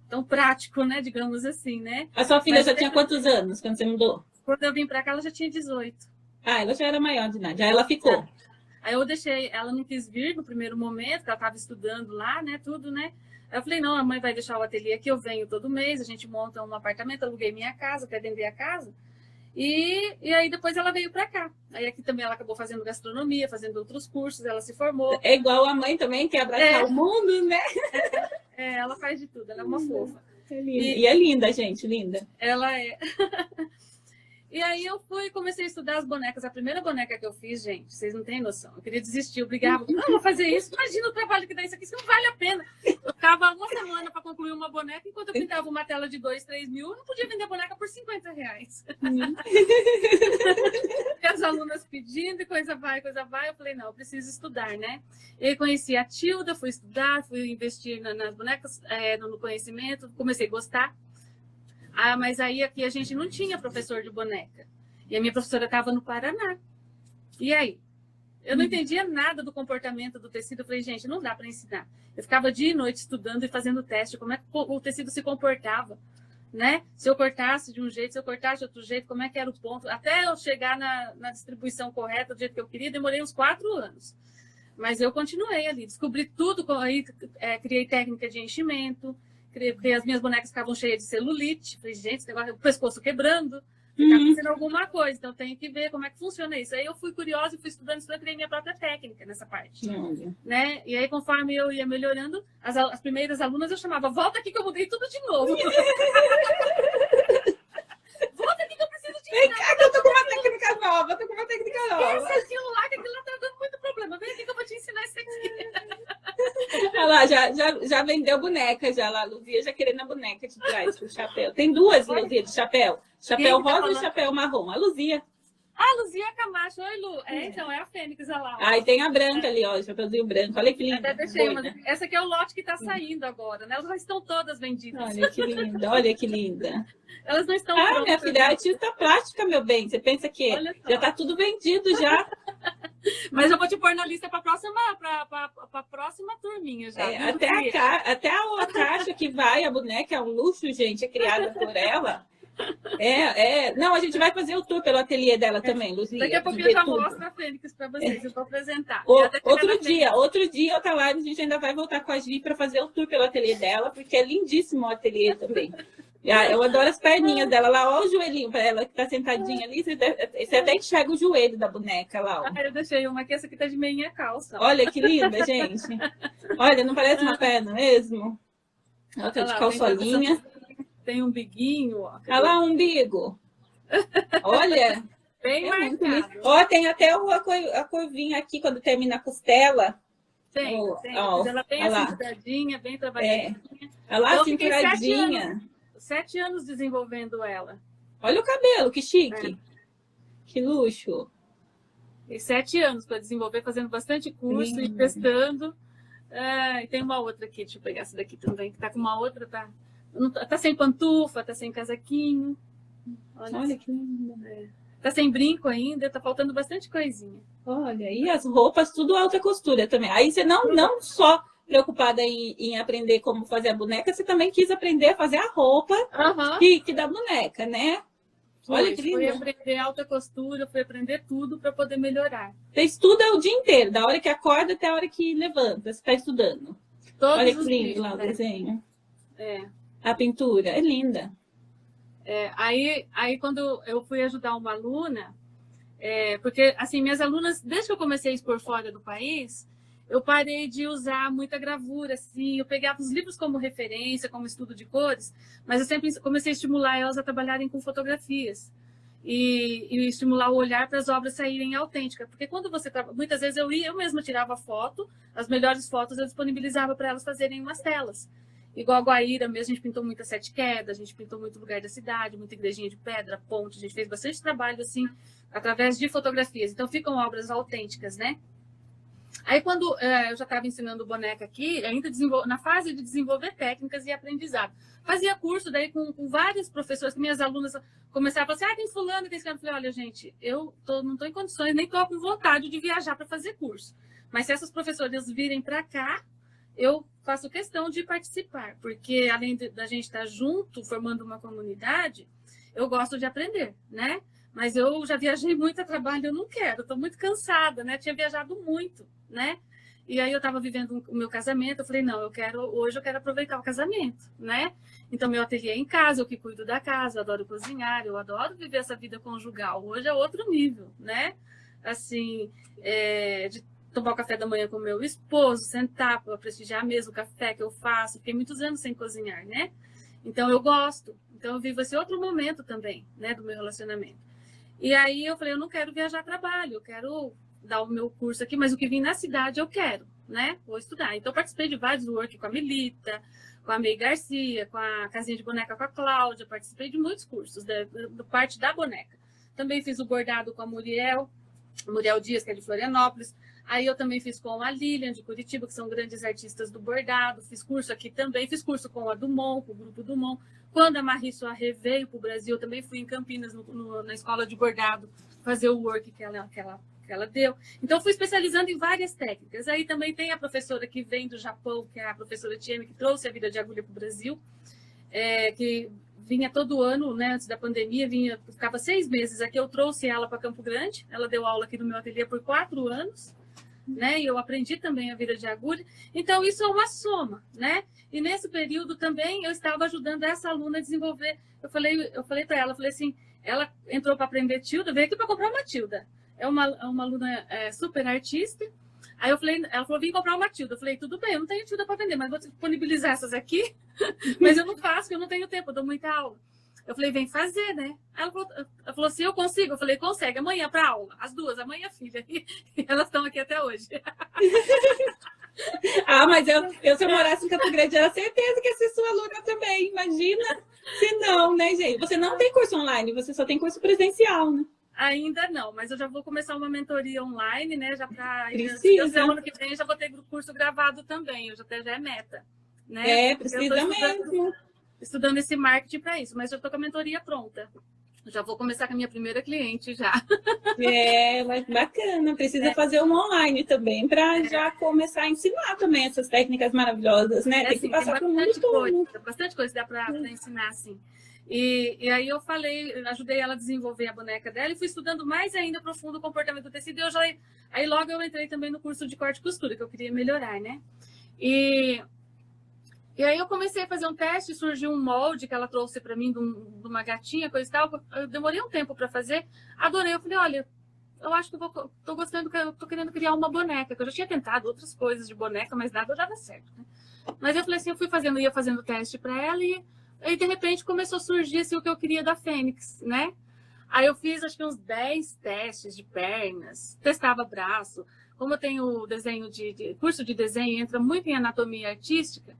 tão prático, né? Digamos assim, né? A sua filha já tinha quantos anos quando você mudou? Quando eu vim para cá, ela já tinha 18. Ah, ela já era maior de idade. Aí ela ficou. Aí eu deixei, ela não quis vir no primeiro momento, porque ela estava estudando lá, né? Tudo, né? Aí eu falei, não, a mãe vai deixar o ateliê aqui, eu venho todo mês, a gente monta um apartamento, aluguei minha casa, quer vender a casa. E aí depois ela veio para cá. Aí aqui também ela acabou fazendo gastronomia, fazendo outros cursos, ela se formou. É igual a mãe também, quer abraçar o mundo, né? Ela faz de tudo, ela é uma fofa. E é linda, gente, linda. Ela é. E aí eu comecei a estudar as bonecas. A primeira boneca que eu fiz, gente, vocês não têm noção. Eu queria desistir, eu brigava. Não, vou fazer isso. Imagina o trabalho que dá isso aqui, isso não vale a pena. Eu ficava 1 semana para concluir uma boneca, enquanto eu pintava uma tela de 2, 3 mil, eu não podia vender a boneca por 50 reais. E as alunas pedindo e coisa vai. Eu falei, não, eu preciso estudar, né? Eu conheci a Tilda, fui estudar, fui investir nas bonecas, no conhecimento, comecei a gostar. Mas aí aqui a gente não tinha professor de boneca. E a minha professora estava no Paraná. E aí? Eu não entendia nada do comportamento do tecido. Eu falei, gente, não dá para ensinar. Eu ficava dia e noite estudando e fazendo teste, como é que o tecido se comportava, né? Se eu cortasse de um jeito, se eu cortasse de outro jeito, como é que era o ponto. Até eu chegar na distribuição correta, do jeito que eu queria, demorei uns 4 anos. Mas eu continuei ali, descobri tudo, aí, criei técnica de enchimento, porque as minhas bonecas ficavam cheias de celulite. Falei, gente, esse negócio, o pescoço quebrando, ficava fazendo alguma coisa, então tem que ver como é que funciona isso. Aí eu fui curiosa e fui estudando, criei minha própria técnica nessa parte. Né? E aí, conforme eu ia melhorando, as primeiras alunas eu chamava, volta aqui que eu mudei tudo de novo. Volta aqui que eu preciso de vem cá que eu tô com uma técnica nova, Esquece aquilo lá, que aquilo lá tá dando muito problema. Vem aqui que eu vou te ensinar isso aqui. Olha lá, já vendeu boneca já lá, a Luzia já querendo a boneca de trás, o chapéu. Tem 2 Luzia de chapéu. Chapéu rosa e chapéu marrom. A Luzia. Luzia Camacho. Oi, Lu. Então, é a Fênix, olha lá. Aí tem a branca ali, ó, o chapéuzinho branco. Olha que linda. Até deixei essa aqui é o lote que tá saindo agora, né? Elas já estão todas vendidas. Olha que linda, olha que linda. Elas não estão prontas. Minha filha, é artista plástica, meu bem. Você pensa que já tá tudo vendido já. Mas eu vou te pôr na lista para a próxima turminha já. Até a caixa que vai, a boneca é um luxo, gente, é criada por ela. Não, a gente vai fazer o tour pelo ateliê dela também, Luzia. Daqui a pouco eu já mostro a Fênix para vocês, eu vou apresentar. Outro dia, outra live, a gente ainda vai voltar com a Gi para fazer o tour pelo ateliê dela, porque é lindíssimo o ateliê também. Eu adoro as perninhas dela lá, olha o joelhinho para ela que tá sentadinha ali, você até enxerga o joelho da boneca lá. Ó. Eu deixei uma aqui, essa aqui tá de meinha calça. Olha que linda, gente. Olha, não parece uma perna mesmo? Ela tá de calçolinha. Tem um biguinho, ó. Olha lá o umbigo. Olha. Bem marcado. Ó, tem até a curvinha aqui quando termina a costela. Tem. Ela tem a cinturadinha, bem trabalhadinha. Olha lá a cinturadinha. 7 anos desenvolvendo ela. Olha o cabelo, que chique. Que luxo. Tem 7 anos para desenvolver, fazendo bastante curso e testando. E tem uma outra aqui, deixa eu pegar essa daqui também, que tá com uma outra, tá sem pantufa, tá sem casaquinho. Olha que linda. Tá sem brinco ainda, tá faltando bastante coisinha. Olha, e as roupas, tudo alta costura também. Aí você não só preocupada em aprender como fazer a boneca, você também quis aprender a fazer a roupa que da boneca, né? Olha que lindo. Fui aprender alta costura, fui aprender tudo para poder melhorar. Você estuda o dia inteiro, da hora que acorda até a hora que levanta, você está estudando. Olha que lindo lá o desenho. a pintura. É linda. Aí quando eu fui ajudar uma aluna, porque assim, minhas alunas, desde que eu comecei a expor fora do país, eu parei de usar muita gravura, assim, eu pegava os livros como referência, como estudo de cores, mas eu sempre comecei a estimular elas a trabalharem com fotografias e estimular o olhar para as obras saírem autênticas, porque quando você muitas vezes eu mesma tirava foto, as melhores fotos eu disponibilizava para elas fazerem umas telas. Igual a Guaíra mesmo, a gente pintou muita Sete Quedas, a gente pintou muito lugar da cidade, muita igrejinha de pedra, ponte, a gente fez bastante trabalho assim, através de fotografias. Então ficam obras autênticas, né? Aí quando eu já estava ensinando boneca aqui, ainda na fase de desenvolver técnicas e aprendizado. Fazia curso daí com vários professores, que minhas alunas começaram a falar assim, tem fulano, tem esse cara. Eu falei, olha, gente, não estou em condições, nem estou com vontade de viajar para fazer curso. Mas se essas professoras virem para cá, eu faço questão de participar, porque além da gente estar junto, formando uma comunidade, eu gosto de aprender, né? Mas eu já viajei muito a trabalho, eu não quero, estou muito cansada, né? Tinha viajado muito, né? E aí eu estava vivendo o meu casamento, eu falei, não, hoje eu quero aproveitar o casamento, né? Então, meu ateliê é em casa, eu que cuido da casa, eu adoro cozinhar, eu adoro viver essa vida conjugal. Hoje é outro nível, né? Assim, de tomar o café da manhã com o meu esposo, sentar para prestigiar mesmo o café que eu faço. Fiquei muitos anos sem cozinhar, né? Então, eu gosto. Então, eu vivo esse outro momento também, né, do meu relacionamento. E aí, eu falei, eu não quero viajar a trabalho, eu quero dar o meu curso aqui, mas o que vim na cidade eu quero, né? Vou estudar. Então, eu participei de vários work com a Melita, com a May Garcia, com a Casinha de Boneca com a Cláudia, participei de muitos cursos da parte da boneca. Também fiz o bordado com a Muriel Dias, que é de Florianópolis. Aí eu também fiz com a Lilian, de Curitiba, que são grandes artistas do bordado. Fiz curso aqui também, fiz curso com a Dumont, com o Grupo Dumont. Quando a Marie Soirée veio para o Brasil, eu também fui em Campinas, na escola de bordado, fazer o work que ela deu. Então, fui especializando em várias técnicas. Aí também tem a professora que vem do Japão, que é a professora Tieme, que trouxe a vida de agulha para o Brasil, que vinha todo ano, né, antes da pandemia, ficava 6 meses aqui. Eu trouxe ela para Campo Grande, ela deu aula aqui no meu ateliê por 4 anos, né, e eu aprendi também a vida de agulha. Então, isso é uma soma, né? E nesse período também eu estava ajudando essa aluna a desenvolver. Eu falei para ela, falei assim, ela entrou para aprender tilda, veio aqui para comprar uma tilda. É uma aluna super artista. Aí ela falou, vim comprar uma tilda. Eu falei, tudo bem, eu não tenho tilda para vender, mas vou disponibilizar essas aqui. Mas eu não faço, porque eu não tenho tempo, eu dou muita aula. Eu falei, vem fazer, né? Ela falou assim, eu consigo? Eu falei, consegue, amanhã para aula. As duas, a mãe e a filha. E elas estão aqui até hoje. Mas se eu morasse em Campo Grande, era certeza que ia ser sua aluna também. Imagina se não, né, gente? Você não tem curso online, você só tem curso presencial, né? Ainda não, mas eu já vou começar uma mentoria online, né? Já para ano que vem já vou ter curso gravado também, já é meta, né? Precisa mesmo. Estudando esse marketing para isso, mas já estou com a mentoria pronta. Já vou começar com a minha primeira cliente já. Mas bacana. Precisa fazer uma online também para já começar a ensinar também essas técnicas maravilhosas, né? Tem que passar para o mundo todo. Bastante coisa dá para ensinar, assim. E aí eu ajudei ela a desenvolver a boneca dela e fui estudando mais ainda profundo o comportamento do tecido. Aí logo eu entrei também no curso de corte e costura, que eu queria melhorar, né? E aí eu comecei a fazer um teste, surgiu um molde que ela trouxe para mim de uma gatinha, coisa e tal. Eu demorei um tempo para fazer, adorei. Eu falei, olha, eu acho que tô gostando, eu tô querendo criar uma boneca, que eu já tinha tentado outras coisas de boneca, mas nada dava certo, né? Mas eu falei assim, ia fazendo teste para ela e aí de repente começou a surgir assim, o que eu queria da Fênix, né? Aí eu fiz acho que uns 10 testes de pernas, testava braço. Como eu tenho desenho curso de desenho, entra muito em anatomia artística.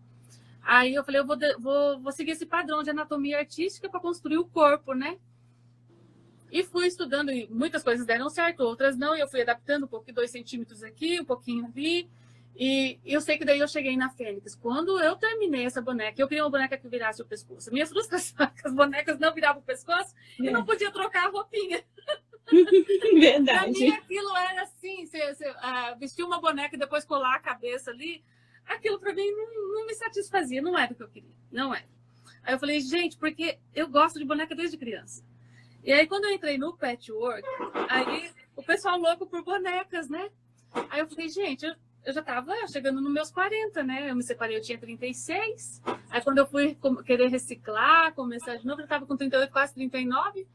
Aí eu falei, eu vou seguir esse padrão de anatomia artística para construir o corpo, né? E fui estudando, e muitas coisas deram certo, outras não, e eu fui adaptando um pouquinho, 2 centímetros aqui, um pouquinho ali. E eu sei que daí eu cheguei na Fênix. Quando eu terminei essa boneca, eu queria uma boneca que virasse o pescoço. Minha frustração é que as bonecas não viravam o pescoço e não podia trocar a roupinha. Verdade. Pra mim aquilo era assim, vestir uma boneca e depois colar a cabeça ali. Aquilo para mim não me satisfazia, não era o que eu queria, não era. Aí eu falei, gente, porque eu gosto de boneca desde criança. E aí quando eu entrei no patchwork, aí o pessoal louco por bonecas, né? Aí eu falei, gente, eu já estava chegando nos meus 40, né? Eu me separei, eu tinha 36. Aí quando eu fui querer reciclar, começar de novo, eu estava com 38, quase 39.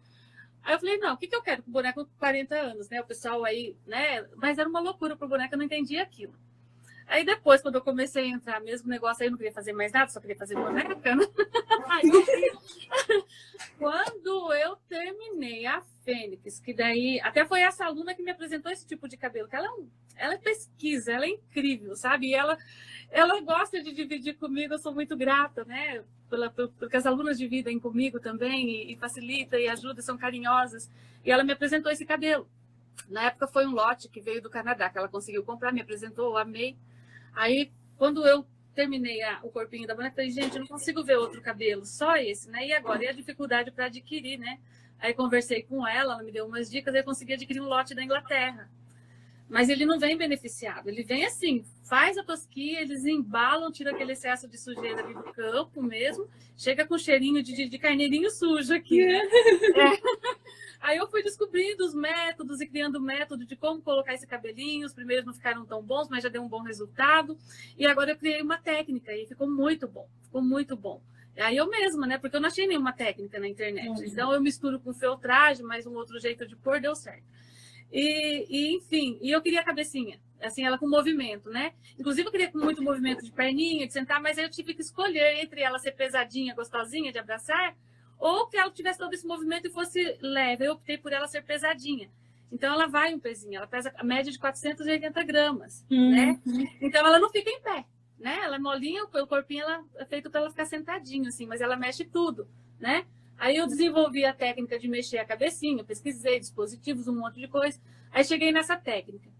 Aí eu falei, não, o que eu quero com boneco com 40 anos, né? O pessoal aí, né? Mas era uma loucura pro boneco, eu não entendia aquilo. Aí depois, quando eu comecei a entrar mesmo no negócio, aí eu não queria fazer mais nada, só queria fazer boneca, né? Quando eu terminei a Fênix, que daí... Até foi essa aluna que me apresentou esse tipo de cabelo, que ela pesquisa, ela é incrível, sabe? E ela gosta de dividir comigo, eu sou muito grata, né? Porque as alunas dividem comigo também e facilita e ajuda, são carinhosas. E ela me apresentou esse cabelo. Na época foi um lote que veio do Canadá, que ela conseguiu comprar, me apresentou, eu amei. Aí, quando eu terminei o corpinho da boneca, falei, gente, eu não consigo ver outro cabelo, só esse, né? E agora? E a dificuldade para adquirir, né? Aí conversei com ela me deu umas dicas, aí eu consegui adquirir um lote da Inglaterra. Mas ele não vem beneficiado, ele vem assim, faz a tosquia, eles embalam, tira aquele excesso de sujeira ali do campo mesmo, chega com cheirinho de carneirinho sujo aqui, né? Aí eu fui descobrindo os métodos e criando método de como colocar esse cabelinho. Os primeiros não ficaram tão bons, mas já deu um bom resultado. E agora eu criei uma técnica e ficou muito bom. Ficou muito bom. Aí eu mesma, né? Porque eu não achei nenhuma técnica na internet. Então eu misturo com feltragem, mas um outro jeito de pôr deu certo. Enfim, eu queria a cabecinha. Assim, ela com movimento, né? Inclusive eu queria com muito movimento de perninha, de sentar, mas aí eu tive que escolher entre ela ser pesadinha, gostosinha de abraçar, ou que ela tivesse todo esse movimento e fosse leve. Eu optei por ela ser pesadinha. Então, ela vai um pezinho. Ela pesa a média de 480 gramas, né? Então, ela não fica em pé, né? Ela é molinha, o corpinho ela é feito para ela ficar sentadinho, assim. Mas ela mexe tudo, né? Aí, eu desenvolvi a técnica de mexer a cabecinha. Pesquisei dispositivos, um monte de coisa. Aí, cheguei nessa técnica.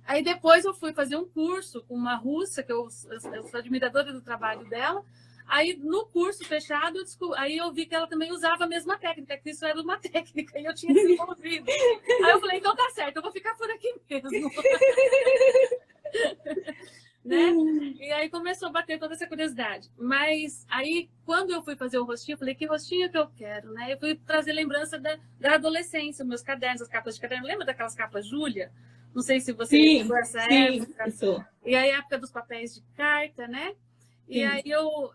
Aí, depois, eu fui fazer um curso com uma russa, que eu sou admiradora do trabalho dela. Aí, no curso fechado, aí eu vi que ela também usava a mesma técnica, que isso era uma técnica, e eu tinha desenvolvido. Aí eu falei, então tá certo, eu vou ficar por aqui mesmo. Né? E aí começou a bater toda essa curiosidade. Mas aí, quando eu fui fazer o rostinho, eu falei, que rostinho que eu quero, né? Eu fui trazer lembrança da adolescência, meus cadernos, as capas de caderno. Lembra daquelas capas Júlia? Não sei se você pegou essa época. Isso. E aí, a época dos papéis de carta, né? E aí eu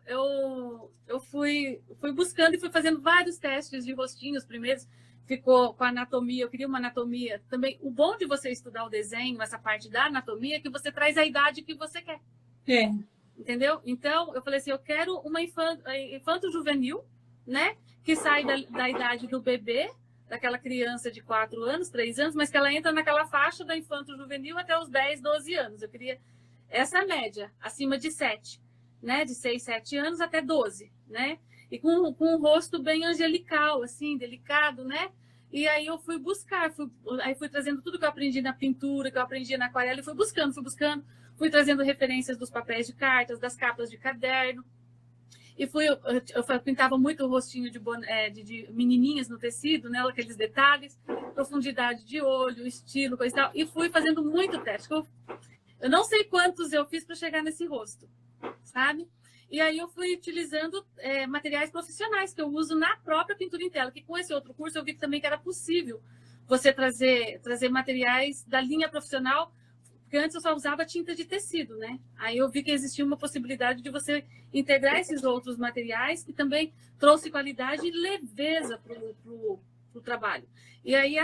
fui buscando e fui fazendo vários testes de rostinhos primeiros. Ficou com a anatomia, eu queria uma anatomia também. O bom de você estudar o desenho, essa parte da anatomia, é que você traz a idade que você quer. Entendeu? Então, eu falei assim, eu quero uma infanto-juvenil, né? Que sai da idade do bebê, daquela criança de 4 anos, 3 anos, mas que ela entra naquela faixa da infanto-juvenil até os 10, 12 anos. Eu queria essa média, acima de 7. Né, de 6, 7 anos até 12, né? E com um rosto bem angelical, assim, delicado, né? E aí eu fui buscar, aí fui trazendo tudo que eu aprendi na pintura, que eu aprendi na aquarela, e fui buscando, fui trazendo referências dos papéis de cartas, das capas de caderno. E eu pintava muito o rostinho de menininhas no tecido, né? Aqueles detalhes, profundidade de olho, estilo, coisa e tal. E fui fazendo muito teste. Eu não sei quantos eu fiz para chegar nesse rosto, sabe? E aí eu fui utilizando materiais profissionais que eu uso na própria pintura em tela, que com esse outro curso eu vi também que era possível você trazer materiais da linha profissional, porque antes eu só usava tinta de tecido, né? Aí eu vi que existia uma possibilidade de você integrar esses outros materiais, que também trouxe qualidade e leveza pro trabalho. E aí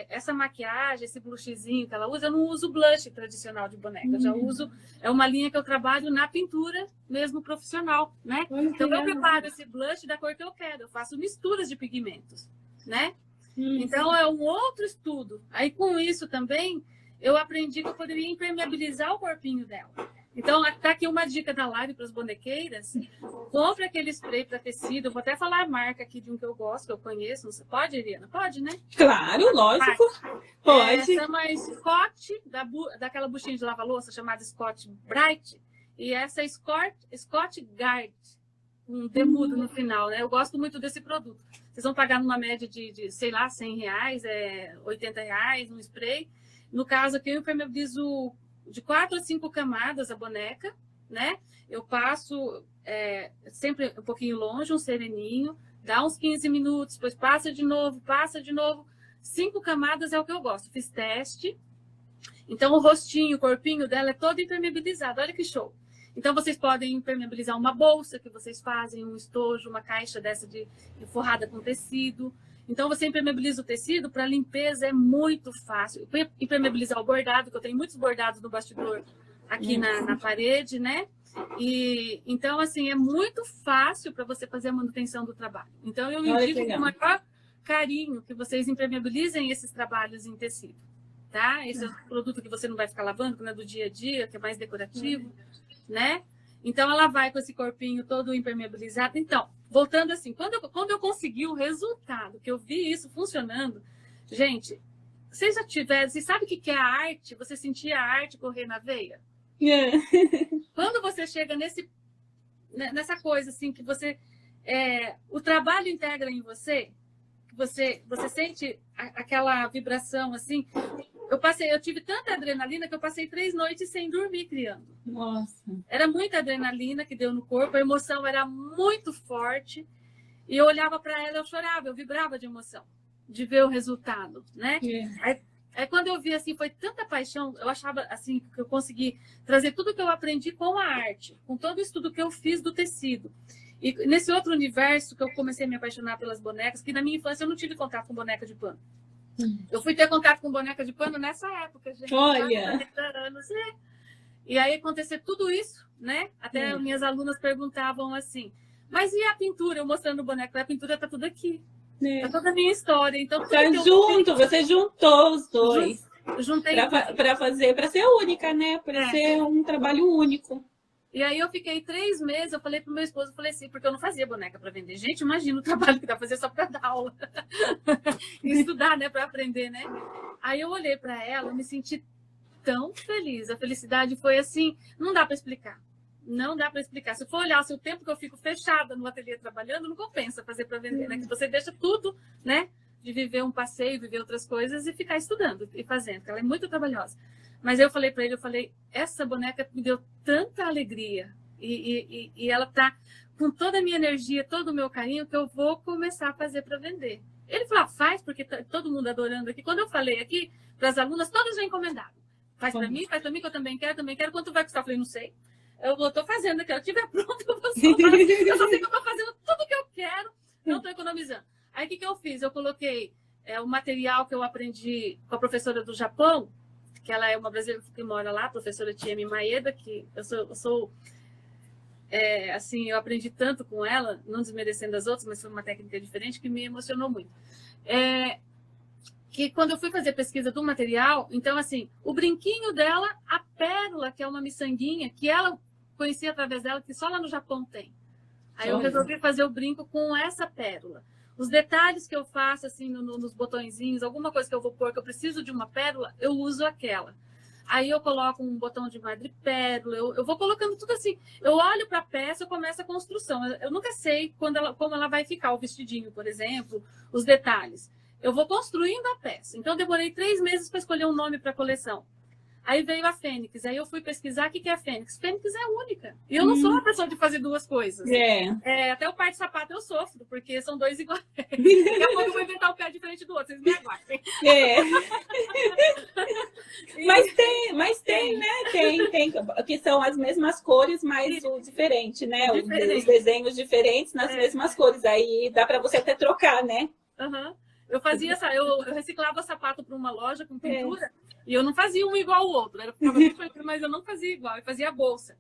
essa maquiagem, esse blushzinho que ela usa, eu não uso blush tradicional de boneca, eu já uso, é uma linha que eu trabalho na pintura mesmo profissional, né? Então eu preparo esse blush da cor que eu quero, eu faço misturas de pigmentos, né? Então é um outro estudo. Aí com isso também eu aprendi que eu poderia impermeabilizar o corpinho dela. Então, tá aqui uma dica da live para as bonequeiras. Compre aquele spray para tecido. Eu vou até falar a marca aqui de um que eu gosto, que eu conheço. Você pode, Eliana? Pode, né? Claro, lógico. Pode. Chama Scott, daquela buchinha de lava-louça chamada Scott Bright. E essa é Scott Guard, um demudo no final, né? Eu gosto muito desse produto. Vocês vão pagar numa média de sei lá, R$100, R$80, um spray. No caso aqui, eu impermeabilizo de 4 a 5 camadas a boneca, né? Eu passo sempre um pouquinho longe, um sereninho, dá uns 15 minutos, depois passa de novo. 5 camadas é o que eu gosto. Fiz teste, Então, o rostinho, o corpinho dela é todo impermeabilizado. Olha que show. Então, vocês podem impermeabilizar uma bolsa que vocês fazem, um estojo, uma caixa dessa de forrada com tecido. Então, você impermeabiliza o tecido, para limpeza é muito fácil. Impermeabilizar o bordado, que eu tenho muitos bordados no bastidor aqui na parede, né? E então, assim, é muito fácil para você fazer a manutenção do trabalho. Então, eu indico com o maior carinho que vocês impermeabilizem esses trabalhos em tecido, tá? Esse é um produto que você não vai ficar lavando, que não é do dia a dia, que é mais decorativo, né? Então, ela vai com esse corpinho todo impermeabilizado. Então, voltando assim, quando eu consegui o resultado, que eu vi isso funcionando, gente, vocês já tiveram, vocês sabem o que é a arte? Você sentia a arte correr na veia? Quando você chega nessa coisa assim, que você o trabalho integra em você, que você sente aquela vibração assim. Eu tive tanta adrenalina que eu passei 3 noites sem dormir criando. Nossa. Era muita adrenalina que deu no corpo, a emoção era muito forte. E eu olhava para ela, eu chorava, eu vibrava de emoção, de ver o resultado, né? Aí quando eu vi assim, foi tanta paixão, eu achava assim que eu consegui trazer tudo que eu aprendi com a arte, com todo o estudo que eu fiz do tecido. E nesse outro universo que eu comecei a me apaixonar pelas bonecas, que na minha infância eu não tive contato com boneca de pano. Eu fui ter contato com boneca de pano nessa época, gente. Olha! Anos, E aí aconteceu tudo isso, né? Até minhas alunas perguntavam assim, mas e a pintura? Eu mostrando o boneco, a pintura tá tudo aqui. Tá toda a minha história. Então, tá junto, você juntou os dois. Juntei para ser única, né? Para ser um trabalho único. E aí eu fiquei 3 meses, eu falei pro meu esposo, eu falei assim, porque eu não fazia boneca para vender. Gente, imagina o trabalho que dá pra fazer só para dar aula. E estudar, né? Para aprender, né? Aí eu olhei para ela, eu me senti tão feliz. A felicidade foi assim, não dá para explicar. Não dá para explicar. Se for olhar o tempo que eu fico fechada no ateliê trabalhando, não compensa fazer para vender, né? Que você deixa tudo, né? De viver um passeio, viver outras coisas e ficar estudando e fazendo. Ela é muito trabalhosa. Mas eu falei para ele, essa boneca me deu tanta alegria. E ela tá com toda a minha energia, todo o meu carinho, que eu vou começar a fazer para vender. Ele falou, faz, porque tá todo mundo adorando aqui. Quando eu falei aqui para as alunas, todas já encomendaram. Faz para mim, que eu também quero. Quanto vai custar? Eu falei, não sei. Eu estou fazendo, que eu tiver pronto, eu vou soltar. Eu só sei que eu estou fazendo tudo que eu quero, não estou economizando. Aí o que eu fiz? Eu coloquei o material que eu aprendi com a professora do Japão, que ela é uma brasileira que mora lá, a professora Tiemi Maeda, que eu sou assim, eu aprendi tanto com ela, não desmerecendo as outras, mas foi uma técnica diferente que me emocionou muito. Que quando eu fui fazer pesquisa do material, então assim, o brinquinho dela, a pérola, que é uma miçanguinha, que ela conhecia através dela, que só lá no Japão tem. Aí eu resolvi fazer o brinco com essa pérola. Os detalhes que eu faço, assim, nos botõezinhos, alguma coisa que eu vou pôr, que eu preciso de uma pérola, eu uso aquela. Aí eu coloco um botão de madrepérola, eu vou colocando tudo assim. Eu olho para a peça, eu começo a construção. Eu nunca sei como ela vai ficar, o vestidinho, por exemplo, os detalhes. Eu vou construindo a peça. Então, eu demorei 3 meses para escolher um nome para a coleção. Aí veio a Fênix. Aí eu fui pesquisar o que é a Fênix. Fênix é única. E eu não sou uma pessoa de fazer 2 coisas. Até o par de sapato eu sofro, porque são 2 iguais. Daqui a pouco eu vou inventar o pé diferente do outro. Vocês me aguardem. Mas tem, né? Tem. Que são as mesmas cores, mas o diferente, né? Os desenhos diferentes nas mesmas cores. Aí dá para você até trocar, né? Eu fazia eu reciclava sapato para uma loja com pintura e eu não fazia um igual ao outro. Mas eu não fazia igual, eu fazia a bolsa.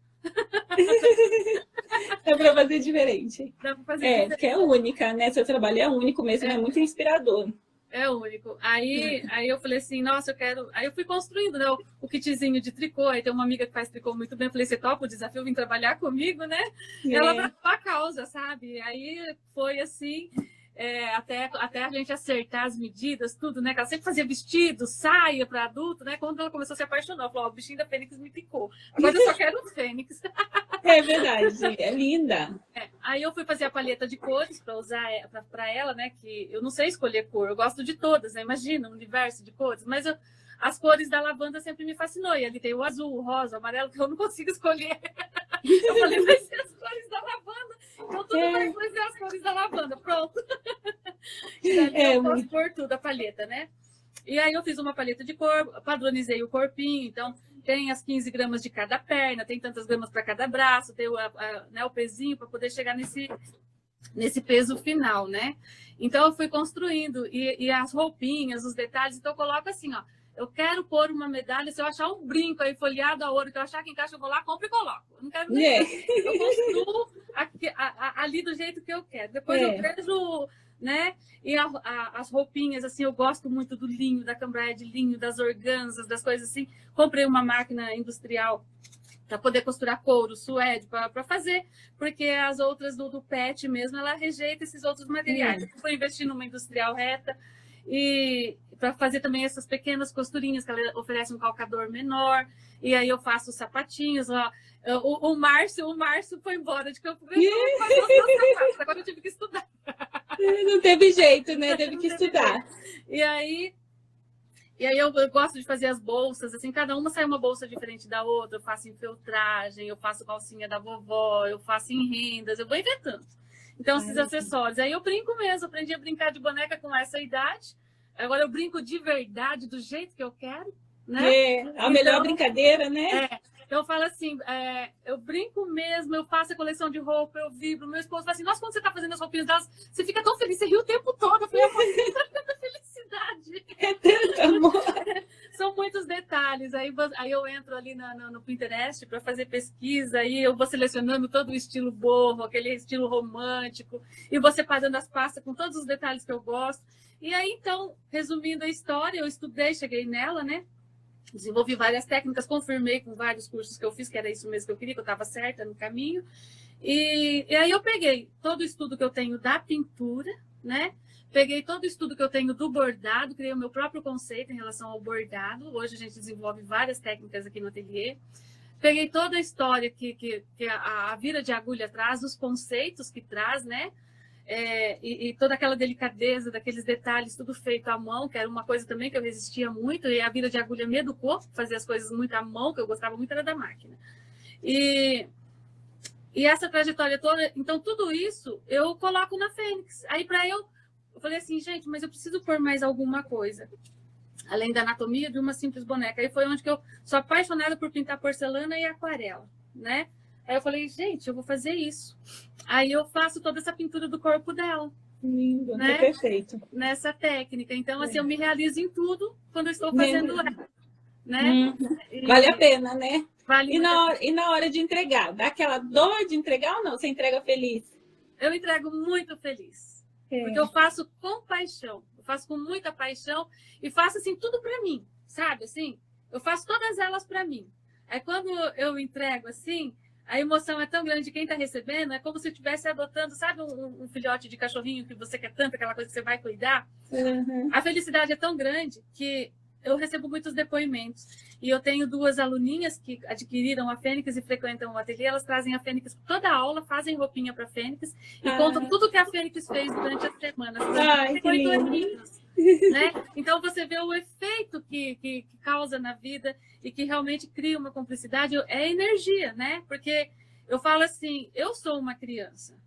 Dá para fazer diferente. Dá para fazer diferente. Porque é única, né? Seu trabalho é único mesmo, é muito inspirador. É único. Aí eu falei assim, nossa, eu quero... Aí eu fui construindo, né, o kitzinho de tricô. Aí tem uma amiga que faz tricô muito bem. Eu falei, você topa o desafio, vem trabalhar comigo, né? Ela abraçou a causa, sabe? Aí foi assim... até a gente acertar as medidas, tudo, né? Que ela sempre fazia vestido, saia para adulto, né? Quando ela começou a se apaixonar, ela falou, o bichinho da Fênix me picou. Agora eu só quero o Fênix. É verdade, é linda. Aí eu fui fazer a paleta de cores para usar para ela, né? Que eu não sei escolher cor, eu gosto de todas, né? Imagina, um universo de cores, mas as cores da lavanda sempre me fascinou. E ali tem o azul, o rosa, o amarelo, que eu não consigo escolher. Eu falei, vai ser as cores da lavanda. Então tudo vai ser as cores da lavanda, pronto. E daí eu posso pôr tudo, a paleta, né? E aí eu fiz uma paleta de cor, padronizei o corpinho, então tem as 15 gramas de cada perna, tem tantas gramas para cada braço, tem né, o pezinho para poder chegar nesse peso final, né? Então eu fui construindo, e as roupinhas, os detalhes, então eu coloco assim, ó, eu quero pôr uma medalha, se eu achar um brinco aí folheado a ouro, que eu achar que encaixa, eu vou lá, compro e coloco. Eu não quero nem... Eu construo ali do jeito que eu quero. Depois eu vejo, né? E as roupinhas, assim, eu gosto muito do linho, da cambraia de linho, das organzas, das coisas assim. Comprei uma máquina industrial para poder costurar couro, suede, para fazer, porque as outras do PET mesmo, ela rejeita esses outros materiais. Eu fui investir numa industrial reta e para fazer também essas pequenas costurinhas, que ela oferece um calcador menor, e aí eu faço os sapatinhos, ó. O Márcio foi embora de Campo Grande, agora eu tive que estudar. Não teve jeito, né? Teve que estudar. E aí eu gosto de fazer as bolsas, assim, cada uma sai uma bolsa diferente da outra, eu faço em feltragem, eu faço calcinha da vovó, eu faço em rendas, eu vou inventando. Então, esses acessórios. Aí eu brinco mesmo, aprendi a brincar de boneca com essa idade, agora eu brinco de verdade, do jeito que eu quero, né? A melhor brincadeira, né? Então eu falo assim, eu brinco mesmo, eu faço a coleção de roupa, eu vibro, meu esposo fala assim, nossa, quando você tá fazendo as roupinhas delas, você fica tão feliz, você ri o tempo todo. Eu falei, tanta felicidade. É tanto amor. São muitos detalhes. Aí eu entro ali no Pinterest para fazer pesquisa, aí eu vou selecionando todo o estilo boho, aquele estilo romântico, e vou separando as pastas com todos os detalhes que eu gosto. E aí, então, resumindo a história, eu estudei, cheguei nela, né? Desenvolvi várias técnicas, confirmei com vários cursos que eu fiz, que era isso mesmo que eu queria, que eu estava certa no caminho. E aí eu peguei todo o estudo que eu tenho da pintura, né? Peguei todo o estudo que eu tenho do bordado, criei o meu próprio conceito em relação ao bordado. Hoje a gente desenvolve várias técnicas aqui no ateliê. Peguei toda a história que a vira de agulha traz, os conceitos que traz, né? E toda aquela delicadeza, daqueles detalhes, tudo feito à mão, que era uma coisa também que eu resistia muito, e a vira de agulha me educou, fazer as coisas muito à mão, que eu gostava muito era da máquina. E essa trajetória toda, então tudo isso eu coloco na Fênix. Aí eu falei assim, gente, mas eu preciso pôr mais alguma coisa, além da anatomia de uma simples boneca. Aí foi onde que eu sou apaixonada por pintar porcelana e aquarela, né? Aí eu falei, gente, eu vou fazer isso. Aí eu faço toda essa pintura do corpo dela. Lindo, né? Perfeito. Nessa técnica. Então, assim, eu me realizo em tudo quando eu estou fazendo ela, né? Vale a pena, né? Vale E na hora de entregar? Dá aquela dor de entregar ou não? Você entrega feliz? Eu entrego muito feliz. Porque eu faço com paixão. Eu faço com muita paixão e faço, assim, tudo para mim, sabe? Assim, eu faço todas elas para mim. Aí, quando eu entrego, assim, a emoção é tão grande de quem está recebendo, é como se estivesse adotando, sabe, um filhote de cachorrinho que você quer tanto, aquela coisa que você vai cuidar. A felicidade é tão grande que eu recebo muitos depoimentos. E eu tenho 2 aluninhas que adquiriram a Fênix e frequentam o ateliê. Elas trazem a Fênix toda a aula, fazem roupinha para a Fênix e contam tudo que a Fênix fez durante a semana. Ai, que lindo. Né? Então você vê o efeito que causa na vida e que realmente cria uma cumplicidade, é energia, né? Porque eu falo assim, eu sou uma criança,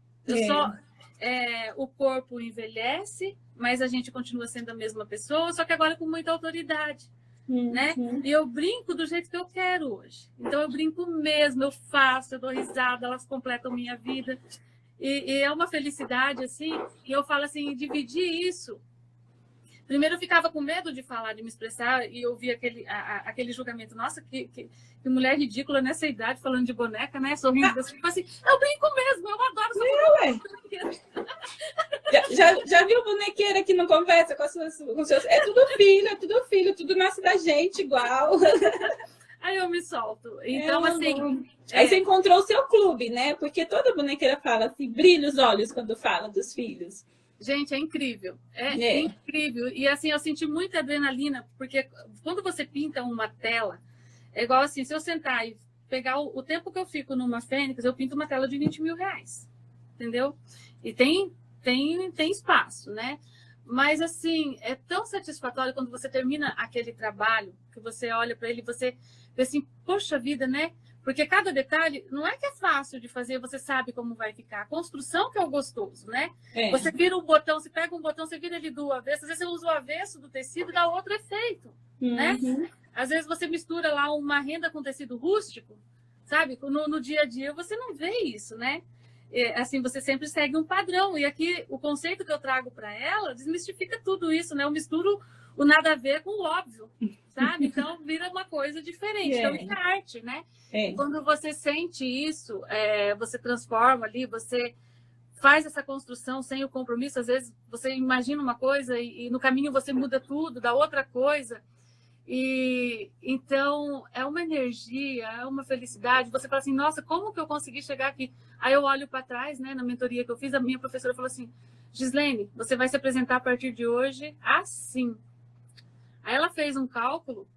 o corpo envelhece, mas a gente continua sendo a mesma pessoa, só que agora com muita autoridade, né? E eu brinco do jeito que eu quero hoje. Então eu brinco mesmo, eu faço, eu dou risada, elas completam minha vida e é uma felicidade assim. E eu falo assim, dividir isso. Primeiro eu ficava com medo de falar, de me expressar, e eu via aquele julgamento. Nossa, que mulher ridícula nessa idade, falando de boneca, né? Sorrindo assim, eu brinco mesmo, eu adoro essa já viu bonequeira que não conversa com os seus... É tudo filho, tudo nasce da gente igual. Aí eu me solto. Então, assim... Aí você encontrou o seu clube, né? Porque toda bonequeira fala assim, brilha os olhos quando fala dos filhos. Gente, é incrível. É incrível. E assim, eu senti muita adrenalina, porque quando você pinta uma tela, é igual assim, se eu sentar e pegar o tempo que eu fico numa Fênix, eu pinto uma tela de 20 mil reais. Entendeu? E tem espaço, né? Mas assim, é tão satisfatório quando você termina aquele trabalho, que você olha para ele e você vê assim, poxa vida, né? Porque cada detalhe, não é que é fácil de fazer, você sabe como vai ficar. A construção que é o gostoso, né? Você vira um botão, você pega um botão, você vira ele do avesso. Às vezes você usa o avesso do tecido e dá outro efeito, né? Às vezes você mistura lá uma renda com tecido rústico, sabe? No dia a dia você não vê isso, né? Assim, você sempre segue um padrão. E aqui, o conceito que eu trago para ela desmistifica tudo isso, né? Eu misturo o nada a ver com o óbvio, sabe? Então, vira uma coisa diferente. Então, isso é arte, né? Quando você sente isso, você transforma ali, você faz essa construção sem o compromisso. Às vezes, você imagina uma coisa e no caminho você muda tudo, dá outra coisa. E então é uma energia, é uma felicidade. Você fala assim, nossa, como que eu consegui chegar aqui? Aí eu olho para trás, né, na mentoria que eu fiz, a minha professora falou assim, Gislene, você vai se apresentar a partir de hoje assim. Aí ela fez um cálculo,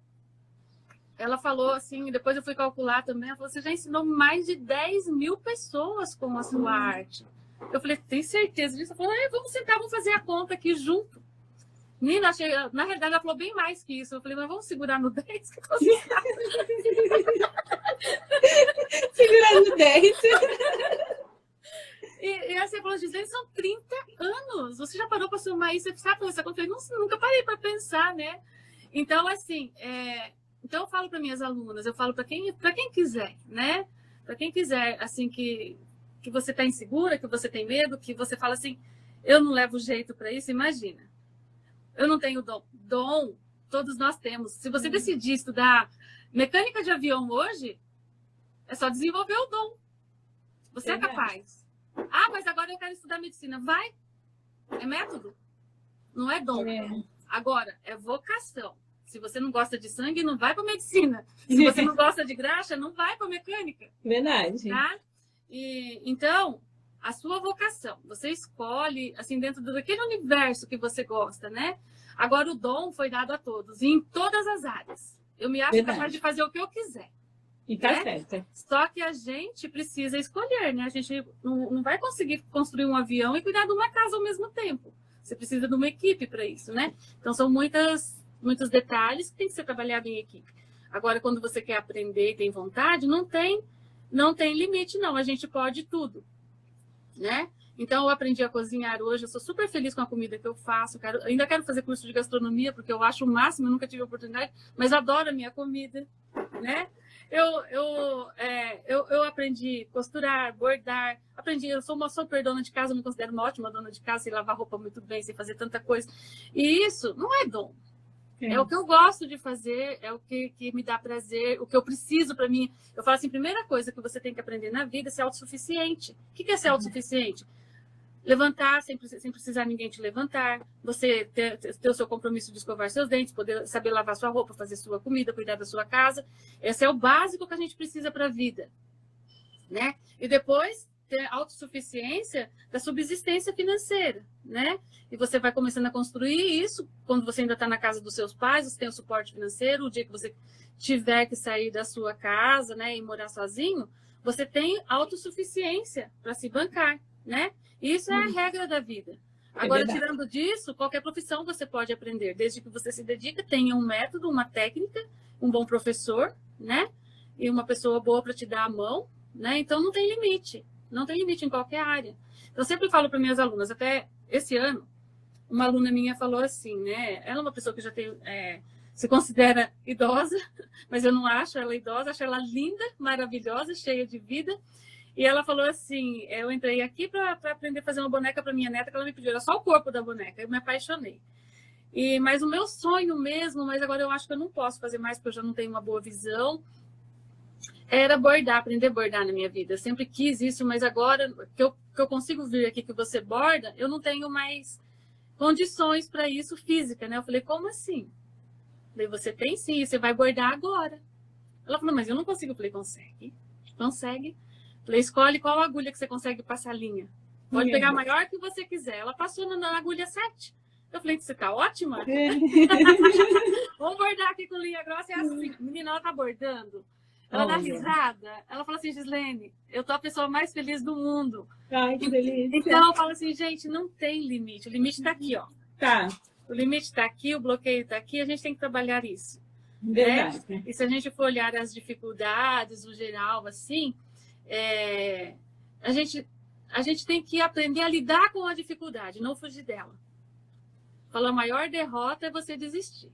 ela falou assim, depois eu fui calcular também, ela falou, você já ensinou mais de 10 mil pessoas com a sua arte. Eu falei, tem certeza disso? Ela falou, vamos sentar, vamos fazer a conta aqui junto. Nina, na realidade, ela falou bem mais que isso. Eu falei, mas vamos segurar no 10? Que segurar no 10. E assim, falou, Gisele, são 30 anos. Você já parou para somar isso? Você sabe essa conta? Eu falei, nunca parei para pensar, né? Então, assim, então eu falo para minhas alunas, eu falo para quem quiser, né? Para quem quiser, assim, que você está insegura, que você tem medo, que você fala assim, eu não levo jeito para isso, imagina. Eu não tenho dom. Dom, todos nós temos. Se você decidir estudar mecânica de avião hoje, é só desenvolver o dom. Você é capaz. Ah, mas agora eu quero estudar medicina. Vai. É método. Não é dom. Agora, é vocação. Se você não gosta de sangue, não vai para medicina. Se você não gosta de graxa, não vai para mecânica. Verdade. Tá? Então, a sua vocação, você escolhe, assim, dentro daquele universo que você gosta, né? Agora, o dom foi dado a todos, e em todas as áreas. Eu me acho capaz de fazer o que eu quiser. E tá certo. Só que a gente precisa escolher, né? A gente não vai conseguir construir um avião e cuidar de uma casa ao mesmo tempo. Você precisa de uma equipe para isso, né? Então, são muitos detalhes que tem que ser trabalhado em equipe. Agora, quando você quer aprender e tem vontade, não tem limite, não. A gente pode tudo. Né? Então, eu aprendi a cozinhar hoje, eu sou super feliz com a comida que eu faço, ainda quero fazer curso de gastronomia, porque eu acho o máximo, eu nunca tive oportunidade, mas adoro a minha comida, né? Eu aprendi a costurar, bordar, eu sou uma super dona de casa, eu me considero uma ótima dona de casa, sei lavar roupa muito bem, sei fazer tanta coisa, e isso não é dom. É o que eu gosto de fazer, é o que me dá prazer, o que eu preciso para mim. Eu falo assim, primeira coisa que você tem que aprender na vida é ser autossuficiente. O que é ser autossuficiente? Levantar sem precisar ninguém te levantar, você ter o seu compromisso de escovar seus dentes, poder saber lavar sua roupa, fazer sua comida, cuidar da sua casa. Esse é o básico que a gente precisa para a vida, né? E depois ter autossuficiência da subsistência financeira, né? E você vai começando a construir isso quando você ainda está na casa dos seus pais, você tem o suporte financeiro, o dia que você tiver que sair da sua casa, né, e morar sozinho, você tem autossuficiência para se bancar, né? Isso é a regra da vida. Agora, tirando disso, qualquer profissão você pode aprender, desde que você se dedica, tenha um método, uma técnica, um bom professor, né? E uma pessoa boa para te dar a mão, né? Então, não tem limite. Não tem limite em qualquer área. Eu sempre falo para minhas alunas, até esse ano, uma aluna minha falou assim, né? Ela é uma pessoa que já tem, se considera idosa, mas eu não acho ela idosa, acho ela linda, maravilhosa, cheia de vida. E ela falou assim, eu entrei aqui para aprender a fazer uma boneca para minha neta, que ela me pediu, era só o corpo da boneca, eu me apaixonei. Mas o meu sonho mesmo, mas agora eu acho que eu não posso fazer mais, porque eu já não tenho uma boa visão, era bordar, aprender a bordar na minha vida. Eu sempre quis isso, mas agora que eu consigo vir aqui que você borda, eu não tenho mais condições para isso física, né? Eu falei, como assim? Eu falei, você tem sim, você vai bordar agora. Ela falou, mas eu não consigo. Eu falei, consegue. Consegue. Eu falei, escolhe qual agulha que você consegue passar a linha. Pode pegar a maior que você quiser. Ela passou na agulha 7. Eu falei, você tá ótima? Vamos bordar aqui com linha grossa. É assim, menina, ela tá bordando. Ela dá risada. Ela fala assim, Gislene, eu tô a pessoa mais feliz do mundo. Ai, que delícia. Então, eu falo assim, gente, não tem limite. O limite tá aqui, ó. Tá. O limite tá aqui, o bloqueio tá aqui, a gente tem que trabalhar isso. Verdade. Né? E se a gente for olhar as dificuldades, no geral, assim, a gente tem que aprender a lidar com a dificuldade, não fugir dela. A maior derrota é você desistir.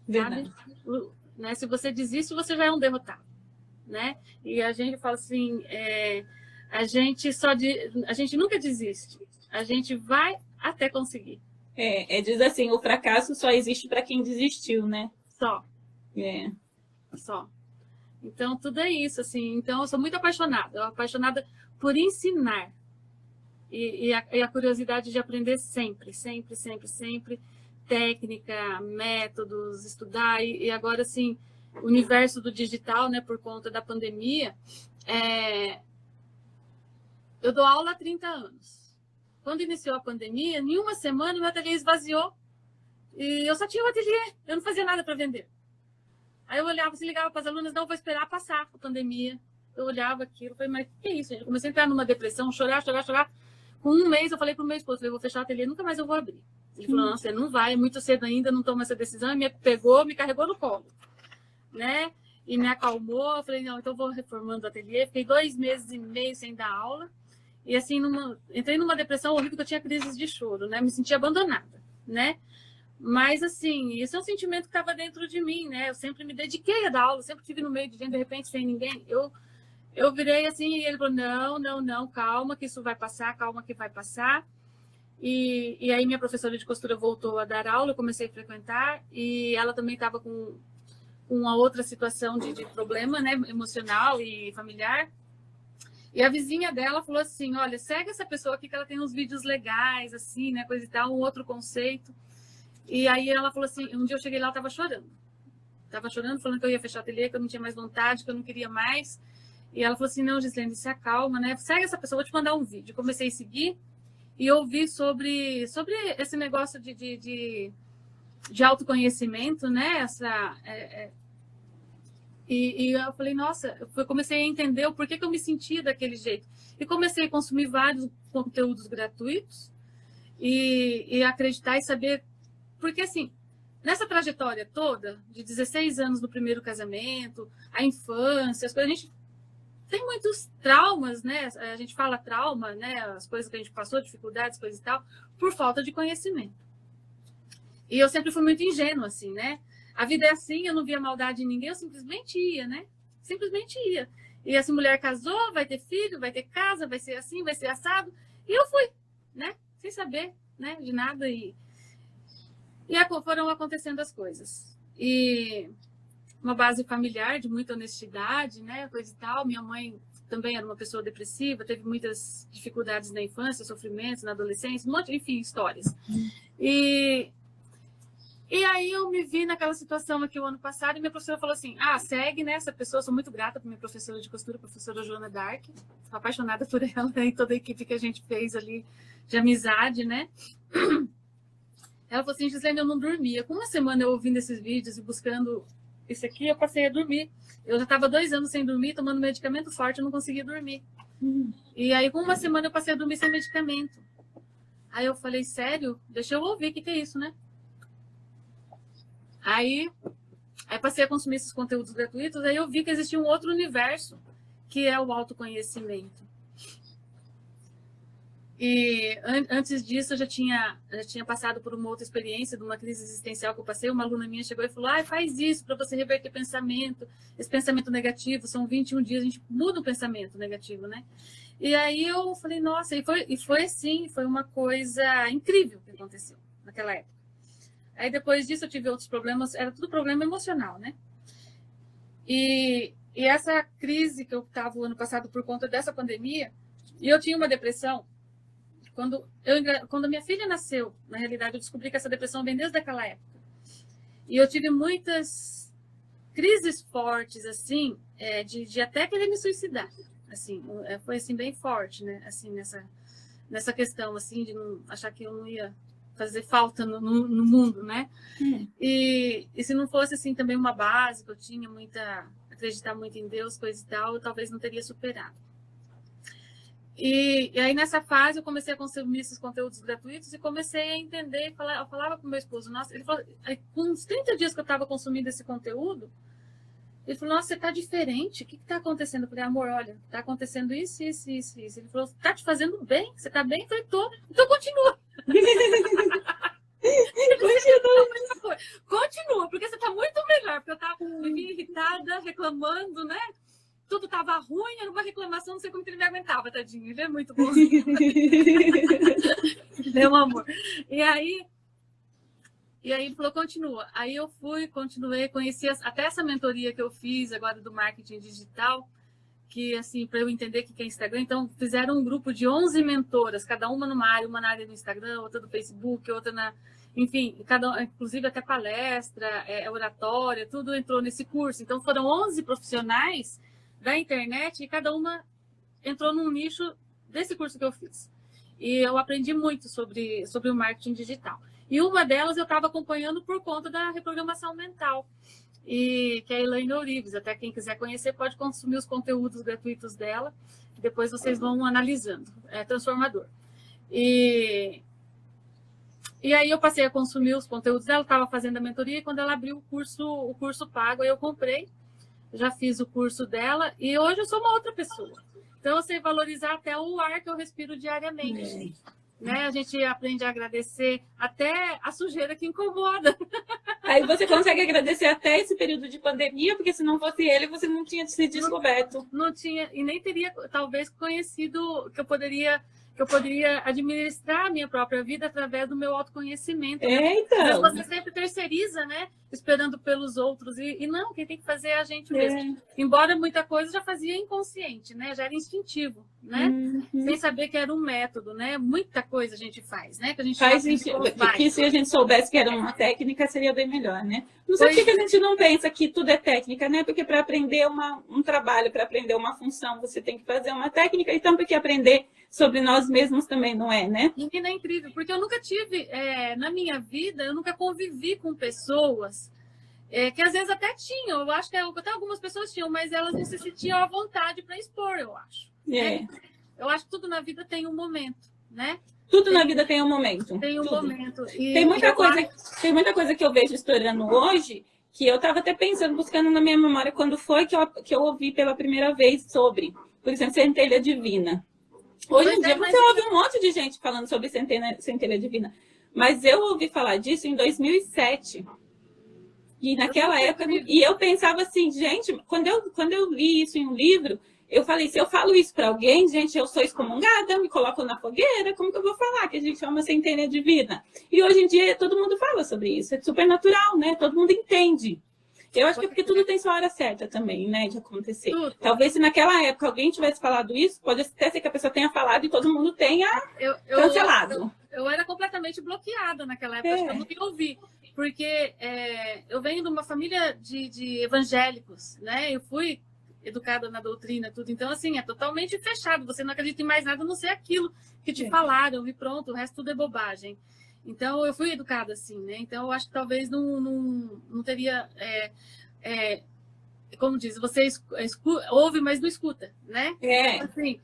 Verdade. Sabe? Né? Se você desiste, você já é um derrotado. Né? E a gente fala assim, a gente nunca desiste. A gente vai até conseguir. Diz assim, o fracasso só existe para quem desistiu, né? Só. É. Só. Então, tudo é isso, assim. Então, eu sou muito apaixonada por ensinar. E a curiosidade de aprender sempre, sempre, sempre, sempre. Técnica, métodos, estudar. E agora, assim, o universo do digital, né, por conta da pandemia, eu dou aula há 30 anos. Quando iniciou a pandemia, em uma semana, meu ateliê esvaziou. E eu só tinha o ateliê, eu não fazia nada para vender. Aí eu olhava, se ligava para as alunas, não, vou esperar passar a pandemia. Eu olhava aquilo, falei, mas que é isso? Eu comecei a entrar numa depressão, chorar. Com um mês, eu falei para o meu esposo, vou fechar o ateliê, nunca mais eu vou abrir. Ele falou, não, você não vai, é muito cedo ainda, não toma essa decisão. E me pegou, me carregou no colo, né? E me acalmou. Eu falei, não, então eu vou reformando o ateliê. Fiquei 2 meses e meio sem dar aula. E assim, entrei numa depressão horrível, que eu tinha crises de choro, né? Me senti abandonada, né? Mas, assim, isso é um sentimento que estava dentro de mim, né? Eu sempre me dediquei a dar aula, sempre estive no meio de gente, de repente, sem ninguém. Eu virei assim, e ele falou, não, calma, que isso vai passar, calma que vai passar. E aí minha professora de costura voltou a dar aula, eu comecei a frequentar, e ela também estava com uma outra situação de problema, né? Emocional e familiar. E a vizinha dela falou assim, olha, segue essa pessoa aqui que ela tem uns vídeos legais, assim, né, coisa e tal, um outro conceito. E aí ela falou assim, um dia eu cheguei lá, ela estava chorando. Estava chorando, falando que eu ia fechar o ateliê, que eu não tinha mais vontade, que eu não queria mais. E ela falou assim, não, Gislene, se acalma, né? Segue essa pessoa, vou te mandar um vídeo. Comecei a seguir e ouvi sobre esse negócio de autoconhecimento, né? E eu falei, nossa, eu comecei a entender o porquê que eu me sentia daquele jeito. E comecei a consumir vários conteúdos gratuitos e acreditar e saber. Porque, assim, nessa trajetória toda, de 16 anos no primeiro casamento, a infância, as coisas, a gente tem muitos traumas, né? A gente fala trauma, né? As coisas que a gente passou, dificuldades, coisas e tal, por falta de conhecimento. E eu sempre fui muito ingênua, assim, né? A vida é assim, eu não via maldade em ninguém, eu simplesmente ia, né? Simplesmente ia. E essa mulher casou, vai ter filho, vai ter casa, vai ser assim, vai ser assado. E eu fui, né? Sem saber, né? De nada. E foram acontecendo as coisas. E uma base familiar de muita honestidade, né? Coisa e tal. Minha mãe também era uma pessoa depressiva, teve muitas dificuldades na infância, sofrimentos na adolescência, um monte, enfim, histórias. E aí eu me vi naquela situação aqui o ano passado e minha professora falou assim, segue, né, essa pessoa, sou muito grata para minha professora de costura, a professora Joana Dark, sou apaixonada por ela e toda a equipe que a gente fez ali de amizade, né. Ela falou assim, Gislene, eu não dormia. Com uma semana eu ouvindo esses vídeos e buscando isso aqui, eu passei a dormir. Eu já estava 2 anos sem dormir, tomando medicamento forte, eu não conseguia dormir. E aí com uma semana eu passei a dormir sem medicamento. Aí eu falei, sério? Deixa eu ouvir, o que é isso, né? Aí passei a consumir esses conteúdos gratuitos, aí eu vi que existia um outro universo, que é o autoconhecimento. E antes disso, eu já tinha passado por uma outra experiência, de uma crise existencial que eu passei. Uma aluna minha chegou e falou, faz isso para você reverter pensamento, esse pensamento negativo, são 21 dias, a gente muda o pensamento negativo, né? E aí eu falei, nossa, e foi assim, foi uma coisa incrível que aconteceu naquela época. Aí depois disso eu tive outros problemas, era tudo problema emocional, né? E essa crise que eu estava o ano passado por conta dessa pandemia, e eu tinha uma depressão, quando a minha filha nasceu, na realidade eu descobri que essa depressão vem desde aquela época. E eu tive muitas crises fortes, assim, de até querer me suicidar. Assim, foi assim, bem forte, né? Assim, nessa questão, assim, de não achar que eu não ia fazer falta no mundo, né? E se não fosse, assim, também uma base, que eu tinha acreditar muito em Deus, coisa e tal, eu talvez não teria superado. E aí, nessa fase, eu comecei a consumir esses conteúdos gratuitos e comecei a entender. Eu falava com meu esposo, nossa, ele falou, aí, com uns 30 dias que eu estava consumindo esse conteúdo, ele falou, nossa, você tá diferente, o que está acontecendo? Eu falei, amor, olha, tá acontecendo isso, isso, isso, isso. Ele falou, tá te fazendo bem? Você tá bem? Eu falei, tô. Então continua. Continua, porque você tá muito melhor, porque eu tava vivia irritada, reclamando, né? Tudo tava ruim, era uma reclamação, não sei como que ele me aguentava, tadinho. Ele é muito bonzinho. Meu amor. E aí ele falou, continua. Aí eu fui, continuei, conheci até essa mentoria que eu fiz agora do marketing digital, que assim, para eu entender o que é Instagram, então fizeram um grupo de 11 mentoras, cada uma numa área, uma na área do Instagram, outra do Facebook, outra na... Enfim, inclusive até palestra, oratória, tudo entrou nesse curso. Então foram 11 profissionais da internet e cada uma entrou num nicho desse curso que eu fiz. E eu aprendi muito sobre o marketing digital. E uma delas eu estava acompanhando por conta da reprogramação mental, que é a Elaine Orives. Até quem quiser conhecer pode consumir os conteúdos gratuitos dela, depois vocês vão analisando. É transformador. E aí eu passei a consumir os conteúdos dela, estava fazendo a mentoria, e quando ela abriu o curso pago, aí eu comprei, já fiz o curso dela, e hoje eu sou uma outra pessoa. Então eu sei valorizar até o ar que eu respiro diariamente. Né? A gente aprende a agradecer até a sujeira que incomoda. Aí você consegue agradecer até esse período de pandemia, porque se não fosse ele, você não tinha se descoberto. Não tinha, e nem teria, talvez, conhecido que eu poderia administrar a minha própria vida através do meu autoconhecimento. Né? Então. Mas você sempre terceiriza, né? Esperando pelos outros. E não, quem tem que fazer é a gente mesmo. Embora muita coisa já fazia inconsciente, né? Já era instintivo, né? Sem saber que era um método, né? Muita coisa a gente faz, né? Que a gente que se a gente soubesse que era uma técnica, seria bem melhor, né? Não sei por que a gente não pensa que tudo é técnica, né? Porque para aprender um trabalho, para aprender uma função, você tem que fazer uma técnica. Então, porque aprender sobre nós mesmos também não é, né? E é incrível, porque eu nunca tive, na minha vida, eu nunca convivi com pessoas que às vezes até tinham, eu acho que até algumas pessoas tinham, mas elas não se sentiam à vontade para expor, eu acho. Né? Eu acho que tudo na vida tem um momento, né? Tudo na vida tem um momento. Tem um momento. E tem muita coisa que eu vejo estourando hoje, que eu estava até pensando, buscando na minha memória quando foi que eu ouvi pela primeira vez sobre, por exemplo, centelha divina. Hoje em dia você ouve um monte de gente falando sobre centelha divina, mas eu ouvi falar disso em 2007. E naquela época, e eu pensava assim, gente, quando eu li isso em um livro, eu falei, se eu falo isso para alguém, gente, eu sou excomungada, me coloco na fogueira, como que eu vou falar que a gente é uma centelha divina? E hoje em dia todo mundo fala sobre isso, é super natural, né? Todo mundo entende. Eu acho que é porque tudo tem sua hora certa também, né, de acontecer. Talvez se naquela época alguém tivesse falado isso, pode até ser que a pessoa tenha falado e todo mundo tenha cancelado. Eu era completamente bloqueada naquela época, acho que eu nunca ouvi. Porque eu venho de uma família de evangélicos, né? Eu fui educada na doutrina, tudo. Então, assim, é totalmente fechado. Você não acredita em mais nada, a não ser aquilo que te falaram e pronto, o resto tudo é bobagem. Então, eu fui educada assim, né? Então, eu acho que talvez não teria... como diz, você ouve, mas não escuta, né? Então, assim,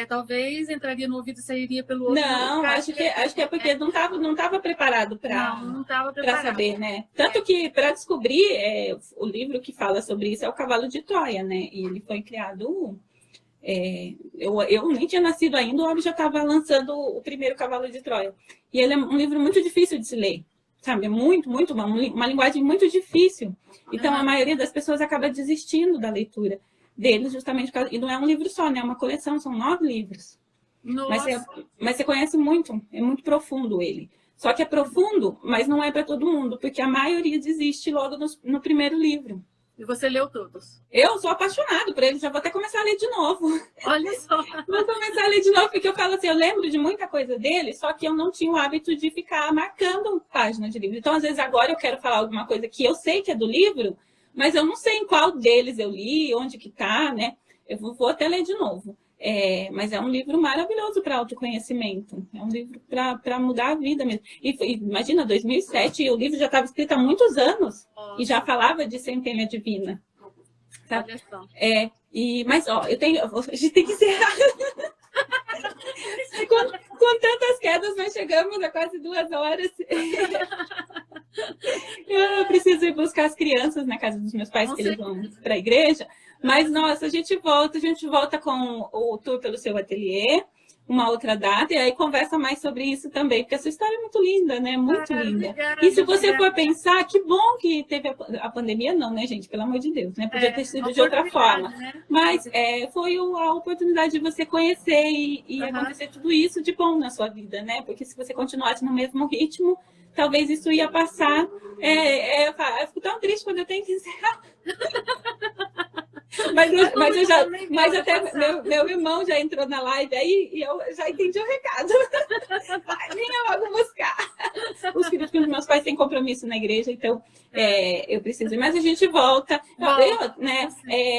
talvez entraria no ouvido e sairia pelo outro. Não, acho que é porque não estava preparado para saber, né? Tanto que, para descobrir, o livro que fala sobre isso é o Cavalo de Troia, né? E ele foi criado... eu nem tinha nascido ainda, o homem já estava lançando o primeiro Cavalo de Troia. E ele é um livro muito difícil de se ler, sabe? É uma linguagem muito difícil. Então, a maioria das pessoas acaba desistindo da leitura dele, justamente porque... E não é um livro só, né? É uma coleção, são 9 livros. Mas você conhece muito, é muito profundo ele. Só que é profundo, mas não é para todo mundo, porque a maioria desiste logo no primeiro livro. E você leu todos? Eu sou apaixonado por ele, já vou até começar a ler de novo. Olha só. Vou começar a ler de novo, porque eu falo assim, eu lembro de muita coisa dele, só que eu não tinha o hábito de ficar marcando página de livro. Então, às vezes, agora eu quero falar alguma coisa que eu sei que é do livro, mas eu não sei em qual deles eu li, onde que tá, né? Eu vou até ler de novo. Mas é um livro maravilhoso para autoconhecimento. É um livro para mudar a vida mesmo. E imagina, 2007, e o livro já estava escrito há muitos anos. Nossa. E já falava de centelha divina. Sabe? Olha só. Mas, ó, a gente tem que encerrar. com tantas quedas, nós chegamos a quase 2 horas. Eu preciso ir buscar as crianças na casa dos meus pais, que eles vão para a igreja. Mas, nossa, a gente volta com o tour pelo seu ateliê, uma outra data, e aí conversa mais sobre isso também, porque essa história é muito linda, né? Muito linda. Obrigada, E se você for pensar, que bom que teve a pandemia, não, né, gente? Pelo amor de Deus, né? Podia ter sido de outra forma. Né? Mas foi a oportunidade de você conhecer e acontecer tudo isso de bom na sua vida, né? Porque se você continuasse no mesmo ritmo, talvez isso ia passar. Eu fico tão triste quando eu tenho que encerrar. Mas até meu irmão já entrou na live aí e eu já entendi o recado. Vinha logo buscar. Os filhos dos meus pais têm compromisso na igreja, então eu preciso ir. Mas a gente volta.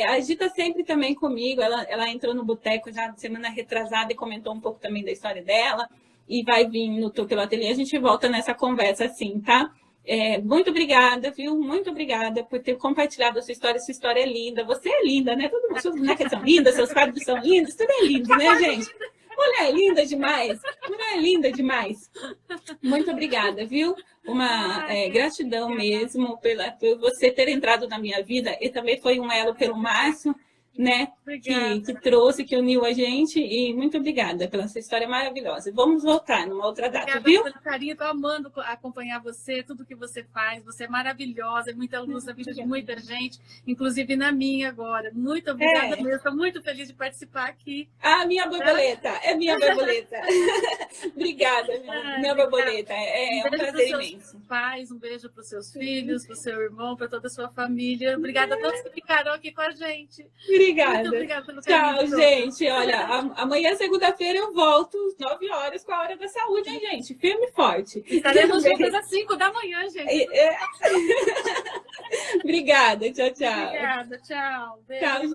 A Gi tá sempre também comigo. Ela entrou no boteco já semana retrasada e comentou um pouco também da história dela. E vai vir no tour pelo ateliê. A gente volta nessa conversa assim, tá? Muito obrigada, viu? Muito obrigada por ter compartilhado a sua história. Sua história é linda. Você é linda, né? Todo mundo, suas bonecas são lindas, seus quadros são lindos. Tudo é lindo, né, gente? Mulher linda demais. Mulher linda demais. Muito obrigada, viu? Uma gratidão mesmo por você ter entrado na minha vida. E também foi um elo pelo Márcio, né? Que trouxe, que uniu a gente. E muito obrigada pela sua história maravilhosa. Vamos voltar numa outra data, obrigada, viu? Pelo carinho, tô amando acompanhar você, tudo que você faz. Você é maravilhosa, muita luz na vida de muita gente, inclusive na minha agora. Muito obrigada mesmo. Estou muito feliz de participar aqui. Ah, minha borboleta, é minha borboleta. Obrigada, minha borboleta. Um prazer imenso. Pais, um beijo para os seus filhos, para o seu irmão, para toda a sua família. Obrigada a todos que ficaram aqui com a gente. Obrigada. Muito obrigada pelo carinho. Tchau, gente. Olha, amanhã, segunda-feira, eu volto às 9 horas com a Hora da Saúde, hein, gente? Firme e forte. Estaremos juntas às 5 da manhã, gente. Obrigada. Tchau, tchau. Obrigada. Tchau. Beijo. Tchau.